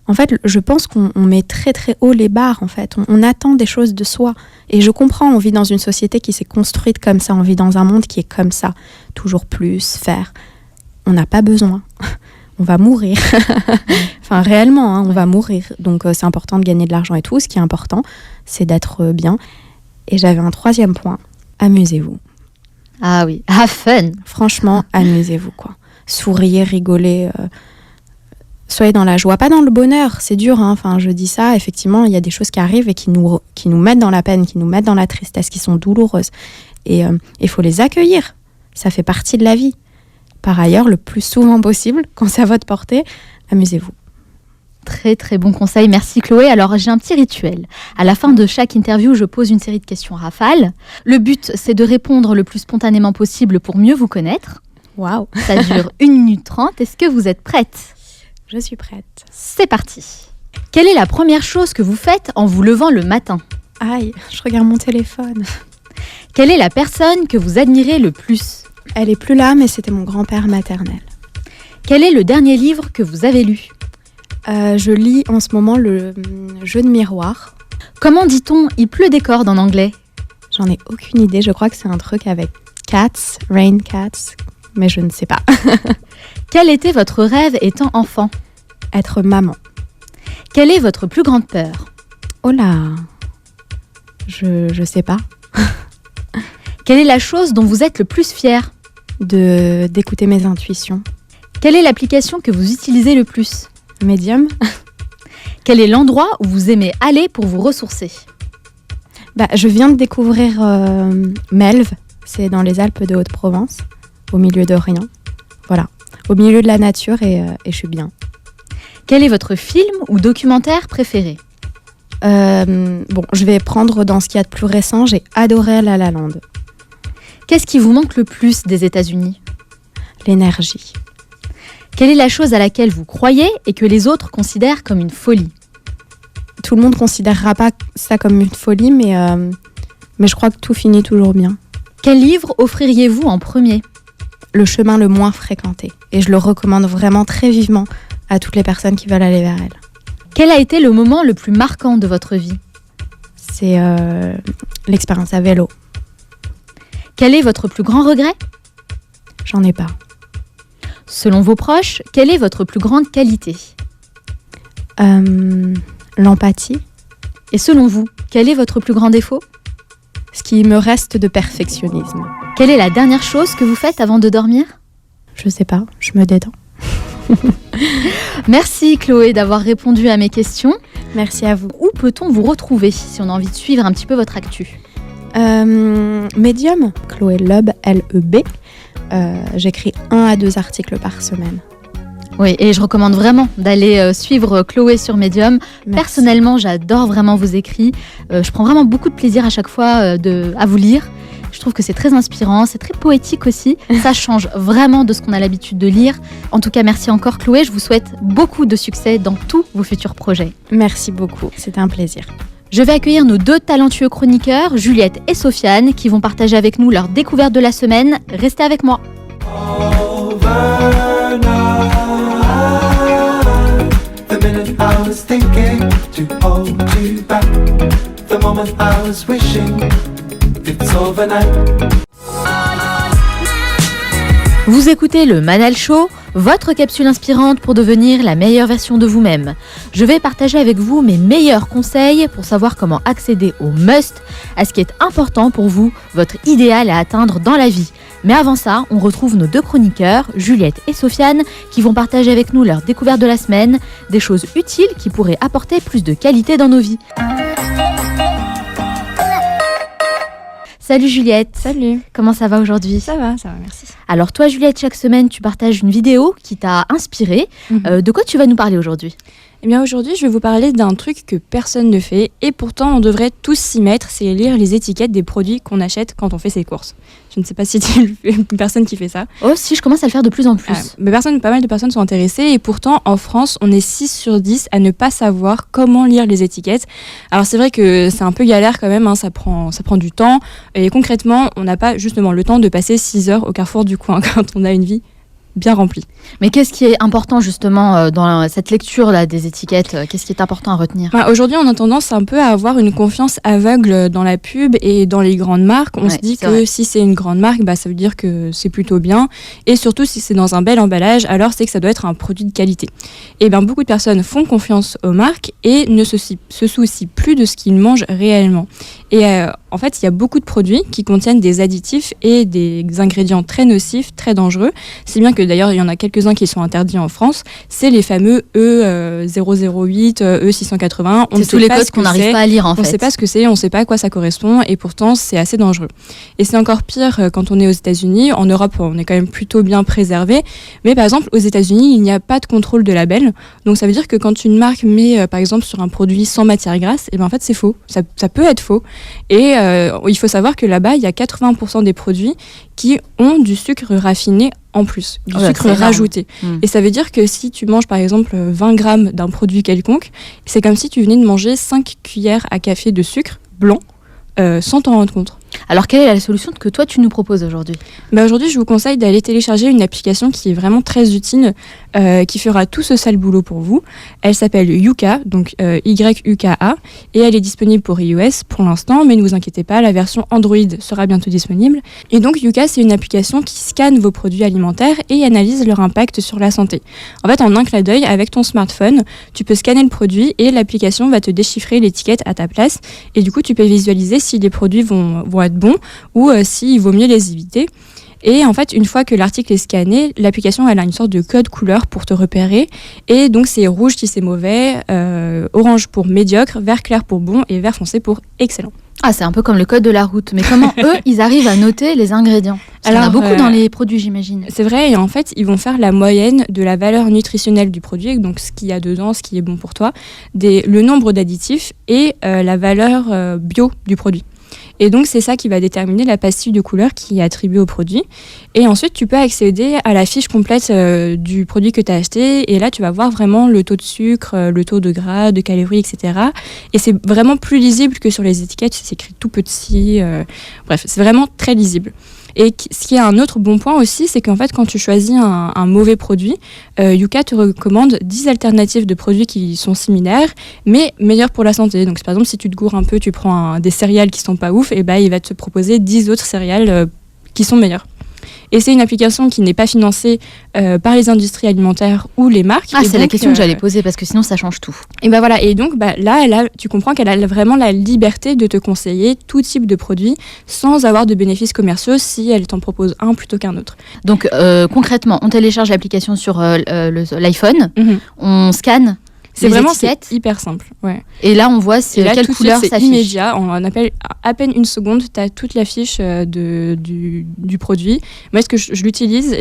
S15: En fait, je pense qu'on met très très haut les barres en fait. On attend des choses de soi. Et je comprends, on vit dans une société qui s'est construite comme ça. On vit dans un monde qui est comme ça. Toujours plus, faire. On n'a pas besoin. On va mourir. Enfin, réellement, hein, on va mourir. Donc, c'est important de gagner de l'argent et tout. Ce qui est important, c'est d'être bien. Et j'avais un 3e point. Amusez-vous.
S1: Ah oui, have fun.
S15: Franchement, amusez-vous, quoi. Souriez, rigolez. Soyez dans la joie, pas dans le bonheur. C'est dur, hein. Enfin, je dis ça. Effectivement, il y a des choses qui arrivent et qui nous mettent dans la peine, qui nous mettent dans la tristesse, qui sont douloureuses. Et il faut les accueillir. Ça fait partie de la vie. Par ailleurs, le plus souvent possible, quand c'est à votre portée, amusez-vous.
S1: Très très bon conseil, merci Chloé. Alors j'ai un petit rituel. À la fin de chaque interview, je pose une série de questions rafales. Le but, c'est de répondre le plus spontanément possible pour mieux vous connaître.
S15: Waouh.
S1: Ça dure 1 minute 30. Est-ce que vous êtes prête ?
S15: Je suis prête.
S1: C'est parti. Quelle est la première chose que vous faites en vous levant le matin ?
S15: Aïe, je regarde mon téléphone.
S1: Quelle est la personne que vous admirez le plus ?
S15: Elle est plus là, mais c'était mon grand-père maternel.
S1: Quel est le dernier livre que vous avez lu ?
S15: Je lis en ce moment le jeu de miroir.
S1: Comment dit-on « il pleut des cordes » en anglais ?
S15: J'en ai aucune idée. Je crois que c'est un truc avec cats, rain cats, mais je ne sais pas.
S1: Quel était votre rêve étant enfant ?
S15: Être maman.
S1: Quelle est votre plus grande peur ?
S15: Oh là, je sais pas.
S1: Quelle est la chose dont vous êtes le plus fier ?
S15: D'écouter mes intuitions.
S1: Quelle est l'application que vous utilisez le plus ?
S15: Medium.
S1: Quel est l'endroit où vous aimez aller pour vous ressourcer ?
S15: Je viens de découvrir Melve, c'est dans les Alpes de Haute-Provence, au milieu de rien. Voilà, au milieu de la nature et je suis bien.
S1: Quel est votre film ou documentaire préféré ?
S15: Je vais prendre dans ce qu'il y a de plus récent, j'ai adoré La La Land.
S1: Qu'est-ce qui vous manque le plus des États-Unis ?
S15: L'énergie.
S1: Quelle est la chose à laquelle vous croyez et que les autres considèrent comme une folie ?
S15: Tout le monde ne considérera pas ça comme une folie, mais je crois que tout finit toujours bien.
S1: Quel livre offririez-vous en premier ?
S15: Le chemin le moins fréquenté. Et je le recommande vraiment très vivement à toutes les personnes qui veulent aller vers elle.
S1: Quel a été le moment le plus marquant de votre vie ?
S15: C'est l'expérience à vélo.
S1: Quel est votre plus grand regret ?
S15: J'en ai pas.
S1: Selon vos proches, quelle est votre plus grande qualité ?
S15: L'empathie.
S1: Et selon vous, quel est votre plus grand défaut ?
S15: Ce qui me reste de perfectionnisme.
S1: Quelle est la dernière chose que vous faites avant de dormir ?
S15: Je sais pas, je me détends.
S1: Merci Chloé d'avoir répondu à mes questions.
S15: Merci à vous.
S1: Où peut-on vous retrouver si on a envie de suivre un petit peu votre actu ?
S15: Medium, Chloé Leb, L-E-B. J'écris 1 à 2 articles par semaine.
S1: Oui, et je recommande vraiment d'aller suivre Chloé sur Medium.
S15: Merci.
S1: Personnellement, j'adore vraiment vos écrits. Je prends vraiment beaucoup de plaisir à chaque fois à vous lire. Je trouve que c'est très inspirant, c'est très poétique aussi. Ça change vraiment de ce qu'on a l'habitude de lire. En tout cas, merci encore Chloé. Je vous souhaite beaucoup de succès dans tous vos futurs projets.
S15: Merci beaucoup, c'était un plaisir.
S1: Je vais accueillir nos 2 talentueux chroniqueurs, Juliette et Sofiane, qui vont partager avec nous leur découverte de la semaine. Restez avec moi. Vous écoutez le Manal Show, votre capsule inspirante pour devenir la meilleure version de vous-même. Je vais partager avec vous mes meilleurs conseils pour savoir comment accéder au must, à ce qui est important pour vous, votre idéal à atteindre dans la vie. Mais avant ça, on retrouve nos 2 chroniqueurs, Juliette et Sofiane, qui vont partager avec nous leur découverte de la semaine, des choses utiles qui pourraient apporter plus de qualité dans nos vies. Salut Juliette.
S5: Salut.
S1: Comment ça va aujourd'hui ?
S5: Ça va, merci.
S1: Alors toi Juliette, chaque semaine tu partages une vidéo qui t'a inspirée. De quoi tu vas nous parler aujourd'hui ?
S16: Eh bien aujourd'hui, je vais vous parler d'un truc que personne ne fait et pourtant on devrait tous s'y mettre, c'est lire les étiquettes des produits qu'on achète quand on fait ses courses. Je ne sais pas si tu le fais, une personne qui fait ça.
S1: Oh si, je commence à le faire de plus en plus.
S16: Mais pas mal de personnes sont intéressées et pourtant en France, on est 6 sur 10 à ne pas savoir comment lire les étiquettes. Alors c'est vrai que c'est un peu galère quand même, hein, ça prend du temps et concrètement, on n'a pas justement le temps de passer 6 heures au carrefour du coin quand on a une vie bien rempli.
S1: Mais qu'est-ce qui est important justement dans cette lecture-là des étiquettes? Qu'est-ce qui est important à retenir?
S16: Aujourd'hui, on a tendance un peu à avoir une confiance aveugle dans la pub et dans les grandes marques. On se dit que si c'est une grande marque, ça veut dire que c'est plutôt bien. Et surtout, si c'est dans un bel emballage, alors c'est que ça doit être un produit de qualité. Et beaucoup de personnes font confiance aux marques et ne se soucient plus de ce qu'ils mangent réellement. Et en fait, il y a beaucoup de produits qui contiennent des additifs et des ingrédients très nocifs, très dangereux. C'est bien que d'ailleurs, il y en a quelques-uns qui sont interdits en France. C'est les fameux E008, E681.
S1: C'est tous les codes qu'on n'arrive pas à lire en fait.
S16: On ne sait pas ce que c'est, on ne sait pas à quoi ça correspond et pourtant, c'est assez dangereux. Et c'est encore pire quand on est aux États-Unis. En Europe, on est quand même plutôt bien préservé. Mais par exemple, aux États-Unis, il n'y a pas de contrôle de label. Donc ça veut dire que quand une marque met par exemple sur un produit sans matière grasse, en fait, c'est faux. Ça peut être faux. Et il faut savoir que là-bas, il y a 80% des produits qui ont du sucre raffiné en plus, du sucre rajouté. Et ça veut dire que si tu manges par exemple 20 grammes d'un produit quelconque, c'est comme si tu venais de manger 5 cuillères à café de sucre blanc sans t'en rendre compte.
S1: Alors quelle est la solution que toi tu nous proposes aujourd'hui?
S16: Aujourd'hui, je vous conseille d'aller télécharger une application qui est vraiment très utile, qui fera tout ce sale boulot pour vous. Elle s'appelle Yuka, donc Y-U-K-A, et elle est disponible pour iOS pour l'instant, mais ne vous inquiétez pas, la version Android sera bientôt disponible. Et donc Yuka, c'est une application qui scanne vos produits alimentaires et analyse leur impact sur la santé. En fait, en un clin d'œil, avec ton smartphone, tu peux scanner le produit et l'application va te déchiffrer l'étiquette à ta place. Et du coup, tu peux visualiser si les produits vont être bons ou s'il vaut mieux les éviter. Et en fait, une fois que l'article est scanné, l'application elle a une sorte de code couleur pour te repérer. Et donc, c'est rouge si c'est mauvais, orange pour médiocre, vert clair pour bon et vert foncé pour excellent.
S1: Ah, c'est un peu comme le code de la route. Mais comment eux, ils arrivent à noter les ingrédients? Il y en a beaucoup dans les produits, j'imagine.
S16: C'est vrai, et en fait, ils vont faire la moyenne de la valeur nutritionnelle du produit, donc ce qu'il y a dedans, ce qui est bon pour toi, le nombre d'additifs et la valeur bio du produit. Et donc, c'est ça qui va déterminer la pastille de couleur qui est attribuée au produit. Et ensuite, tu peux accéder à la fiche complète du produit que tu as acheté. Et là, tu vas voir vraiment le taux de sucre, le taux de gras, de calories, etc. Et c'est vraiment plus lisible que sur les étiquettes. C'est écrit tout petit. Bref, c'est vraiment très lisible. Et ce qui est un autre bon point aussi, c'est qu'en fait, quand tu choisis un mauvais produit, Yuka te recommande 10 alternatives de produits qui sont similaires, mais meilleurs pour la santé. Donc, par exemple, si tu te gourres un peu, tu prends des céréales qui sont pas ouf, et il va te proposer 10 autres céréales qui sont meilleures. Et c'est une application qui n'est pas financée par les industries alimentaires ou les marques.
S1: Ah, c'est la question que j'allais poser parce que sinon ça change tout.
S16: Et voilà. Et donc là, tu comprends qu'elle a vraiment la liberté de te conseiller tout type de produit sans avoir de bénéfices commerciaux si elle t'en propose un plutôt qu'un autre.
S1: Donc concrètement, on télécharge l'application sur l'iPhone, on scanne.
S16: C'est vraiment hyper simple. Ouais.
S1: Et là, on voit quelle couleur
S16: c'est
S1: s'affiche.
S16: Immédiat. On appelle à peine une seconde, tu as toute la fiche du produit. Moi, est-ce que je l'utilise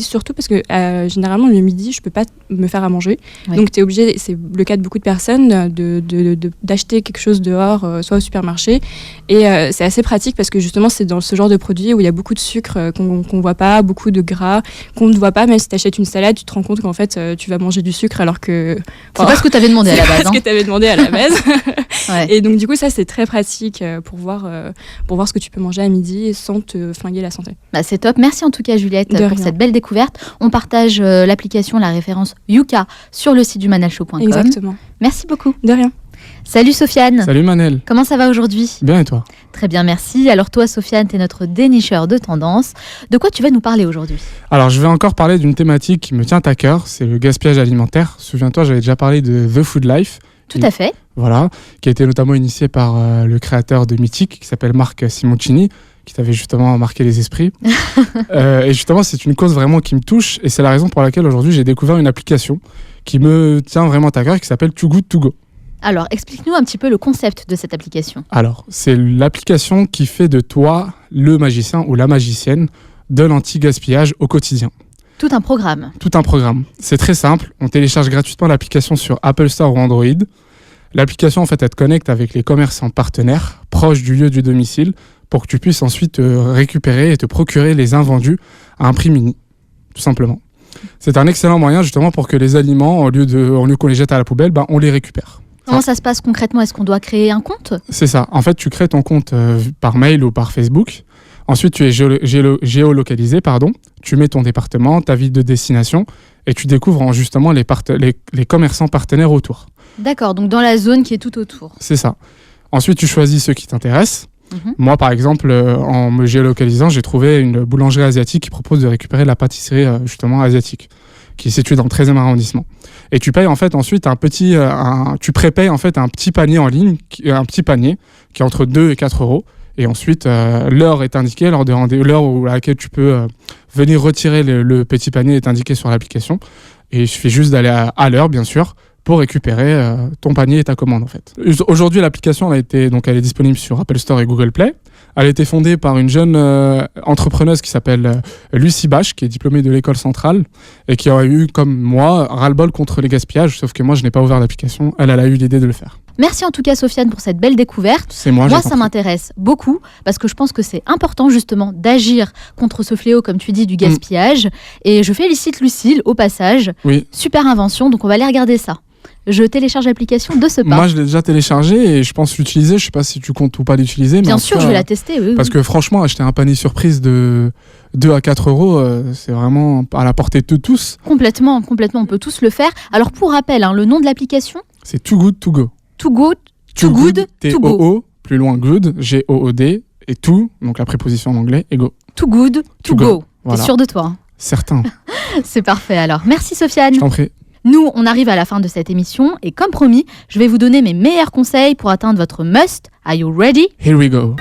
S16: surtout parce que généralement, le midi, je ne peux pas me faire à manger. Ouais. Donc, tu es obligé, c'est le cas de beaucoup de personnes, d'acheter quelque chose dehors, soit au supermarché. Et c'est assez pratique parce que justement, c'est dans ce genre de produit où il y a beaucoup de sucre qu'on ne voit pas, beaucoup de gras qu'on ne voit pas. Même si tu achètes une salade, tu te rends compte qu'en fait, tu vas manger du sucre alors que...
S1: C'est pas ce que tu avais demandé à la base.
S16: C'est pas ce que tu avais demandé à la base. Ouais. Et donc, du coup, ça, c'est très pratique pour voir ce que tu peux manger à midi sans te flinguer la santé.
S1: C'est top. Merci en tout cas, Juliette, pour cette belle découverte. On partage l'application, la référence Yuka sur le site du manalshow.com.
S16: Exactement.
S1: Merci beaucoup.
S16: De rien.
S1: Salut Sofiane.
S17: Salut Manel.
S1: Comment ça va aujourd'hui?
S17: Bien et toi?
S1: Très bien, merci. Alors toi Sofiane, tu es notre dénicheur de tendances. De quoi tu vas nous parler aujourd'hui?
S17: Alors je vais encore parler d'une thématique qui me tient à cœur, c'est le gaspillage alimentaire. Souviens-toi, j'avais déjà parlé de The Food Life.
S1: Tout à fait.
S17: Voilà, qui a été notamment initié par le créateur de Mythique, qui s'appelle Marc Simoncini, qui t'avait justement marqué les esprits. Et justement, c'est une cause vraiment qui me touche, et c'est la raison pour laquelle aujourd'hui j'ai découvert une application qui me tient vraiment à cœur, qui s'appelle Too Good To Go.
S1: Alors, explique-nous un petit peu le concept de cette application.
S17: Alors, c'est l'application qui fait de toi le magicien ou la magicienne de l'anti-gaspillage au quotidien.
S1: Tout un programme.
S17: Tout un programme. C'est très simple. On télécharge gratuitement l'application sur Apple Store ou Android. L'application, en fait, elle te connecte avec les commerçants partenaires proches du lieu du domicile pour que tu puisses ensuite récupérer et te procurer les invendus à un prix mini, tout simplement. C'est un excellent moyen justement pour que les aliments, au lieu qu'on les jette à la poubelle, on les récupère.
S1: Comment ça se passe concrètement? Est-ce qu'on doit créer un compte?
S17: C'est ça. En fait, tu crées ton compte par mail ou par Facebook. Ensuite, tu es géolocalisé, tu mets ton département, ta ville de destination et tu découvres justement les commerçants partenaires autour.
S1: D'accord, donc dans la zone qui est tout autour.
S17: C'est ça. Ensuite, tu choisis ceux qui t'intéressent. Moi, par exemple, en me géolocalisant, j'ai trouvé une boulangerie asiatique qui propose de récupérer de la pâtisserie justement asiatique, qui est située dans le 13e arrondissement. Et tu payes en fait ensuite tu prépayes en fait un petit panier en ligne, un petit panier qui est entre 2 et 4 euros. Et ensuite, l'heure est indiquée, l'heure à laquelle tu peux venir retirer le petit panier est indiqué sur l'application. Et il suffit juste d'aller à l'heure, bien sûr, pour récupérer ton panier et ta commande en fait. Aujourd'hui, l'application elle est disponible sur Apple Store et Google Play. Elle a été fondée par une jeune entrepreneuse qui s'appelle Lucie Bache, qui est diplômée de l'école centrale et qui a eu, comme moi, ras-le-bol contre les gaspillages, sauf que moi, je n'ai pas ouvert l'application. Elle a eu l'idée de le faire.
S1: Merci en tout cas Sofiane pour cette belle découverte.
S17: C'est moi
S1: ça m'intéresse beaucoup parce que je pense que c'est important justement d'agir contre ce fléau, comme tu dis, du gaspillage. Et je félicite Lucille au passage.
S17: Oui.
S1: Super invention, donc on va aller regarder ça. Je télécharge l'application de ce pas.
S17: Moi, je l'ai déjà téléchargé et je pense l'utiliser. Je ne sais pas si tu comptes ou pas l'utiliser.
S1: Bien sûr, je vais la tester. Oui,
S17: parce que franchement, acheter un panier surprise de 2 à 4 euros, c'est vraiment à la portée de tous.
S1: Complètement, on peut tous le faire. Alors pour rappel, le nom de l'application,
S17: c'est Too Good To Go.
S1: Too Good To Go.
S17: T-O-O, plus loin Good, G-O-O-D, et To, donc la préposition en anglais, et Go.
S1: Too Good To Go. Voilà. T'es sûr de toi?
S17: Certain.
S1: C'est parfait alors. Merci Sofiane.
S17: Je t'en prie.
S1: Nous, on arrive à la fin de cette émission et comme promis, je vais vous donner mes meilleurs conseils pour atteindre votre must. Are you ready?
S17: Here we go.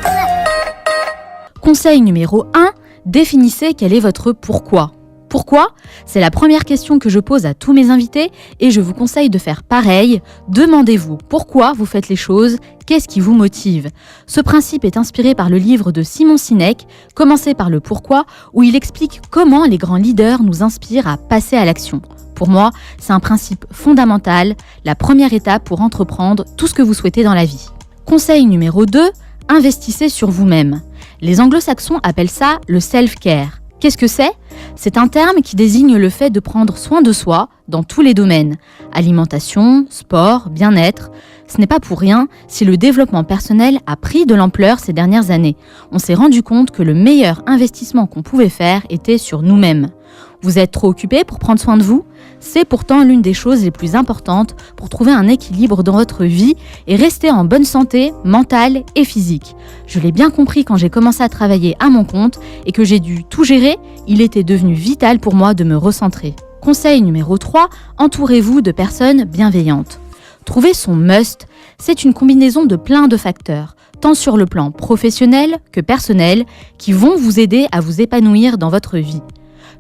S1: Conseil numéro 1, définissez quel est votre pourquoi. Pourquoi? C'est la première question que je pose à tous mes invités et je vous conseille de faire pareil. Demandez-vous pourquoi vous faites les choses, qu'est-ce qui vous motive. Ce principe est inspiré par le livre de Simon Sinek, Commencez par le pourquoi, où il explique comment les grands leaders nous inspirent à passer à l'action. Pour moi, c'est un principe fondamental, la première étape pour entreprendre tout ce que vous souhaitez dans la vie. Conseil numéro 2, investissez sur vous-même. Les anglo-saxons appellent ça le self-care. Qu'est-ce que c'est? C'est un terme qui désigne le fait de prendre soin de soi dans tous les domaines. Alimentation, sport, bien-être. Ce n'est pas pour rien si le développement personnel a pris de l'ampleur ces dernières années. On s'est rendu compte que le meilleur investissement qu'on pouvait faire était sur nous-mêmes. Vous êtes trop occupé pour prendre soin de vous? C'est pourtant l'une des choses les plus importantes pour trouver un équilibre dans votre vie et rester en bonne santé mentale et physique. Je l'ai bien compris quand j'ai commencé à travailler à mon compte et que j'ai dû tout gérer, il était devenu vital pour moi de me recentrer. Conseil numéro 3, entourez-vous de personnes bienveillantes. Trouver son must, c'est une combinaison de plein de facteurs, tant sur le plan professionnel que personnel, qui vont vous aider à vous épanouir dans votre vie.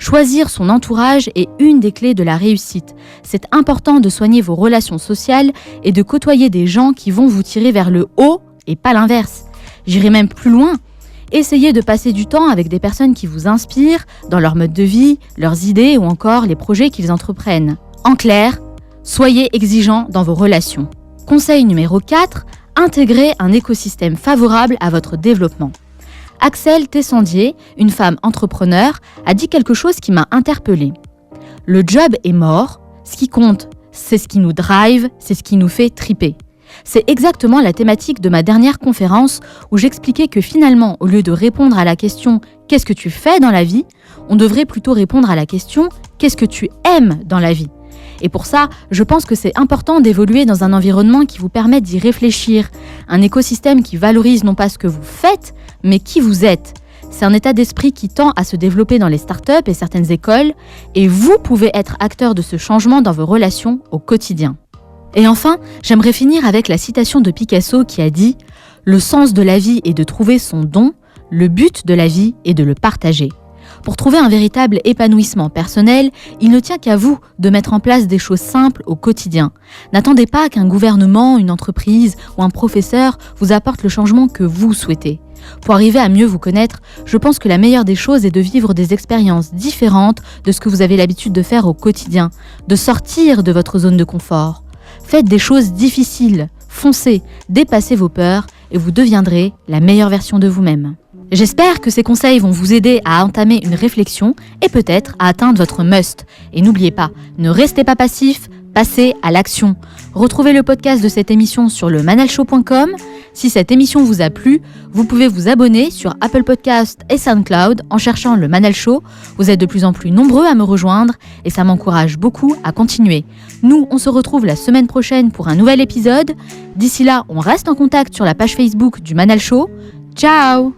S1: Choisir son entourage est une des clés de la réussite. C'est important de soigner vos relations sociales et de côtoyer des gens qui vont vous tirer vers le haut et pas l'inverse. J'irai même plus loin. Essayez de passer du temps avec des personnes qui vous inspirent dans leur mode de vie, leurs idées ou encore les projets qu'ils entreprennent. En clair, soyez exigeants dans vos relations. Conseil numéro 4, intégrez un écosystème favorable à votre développement. Axel Tessandier, une femme entrepreneur, a dit quelque chose qui m'a interpellée. Le job est mort, ce qui compte, c'est ce qui nous drive, c'est ce qui nous fait triper. C'est exactement la thématique de ma dernière conférence où j'expliquais que finalement, au lieu de répondre à la question « Qu'est-ce que tu fais dans la vie ?», on devrait plutôt répondre à la question « Qu'est-ce que tu aimes dans la vie ?» Et pour ça, je pense que c'est important d'évoluer dans un environnement qui vous permette d'y réfléchir, un écosystème qui valorise non pas ce que vous faites, mais qui vous êtes. C'est un état d'esprit qui tend à se développer dans les startups et certaines écoles, et vous pouvez être acteur de ce changement dans vos relations au quotidien. Et enfin, j'aimerais finir avec la citation de Picasso qui a dit « Le sens de la vie est de trouver son don, le but de la vie est de le partager ». Pour trouver un véritable épanouissement personnel, il ne tient qu'à vous de mettre en place des choses simples au quotidien. N'attendez pas qu'un gouvernement, une entreprise ou un professeur vous apporte le changement que vous souhaitez. Pour arriver à mieux vous connaître, je pense que la meilleure des choses est de vivre des expériences différentes de ce que vous avez l'habitude de faire au quotidien, de sortir de votre zone de confort. Faites des choses difficiles, foncez, dépassez vos peurs et vous deviendrez la meilleure version de vous-même. J'espère que ces conseils vont vous aider à entamer une réflexion et peut-être à atteindre votre must. Et n'oubliez pas, ne restez pas passif, passez à l'action. Retrouvez le podcast de cette émission sur lemanalshow.com. Si cette émission vous a plu, vous pouvez vous abonner sur Apple Podcast et SoundCloud en cherchant le Manal Show. Vous êtes de plus en plus nombreux à me rejoindre et ça m'encourage beaucoup à continuer. Nous, on se retrouve la semaine prochaine pour un nouvel épisode. D'ici là, on reste en contact sur la page Facebook du Manal Show. Ciao!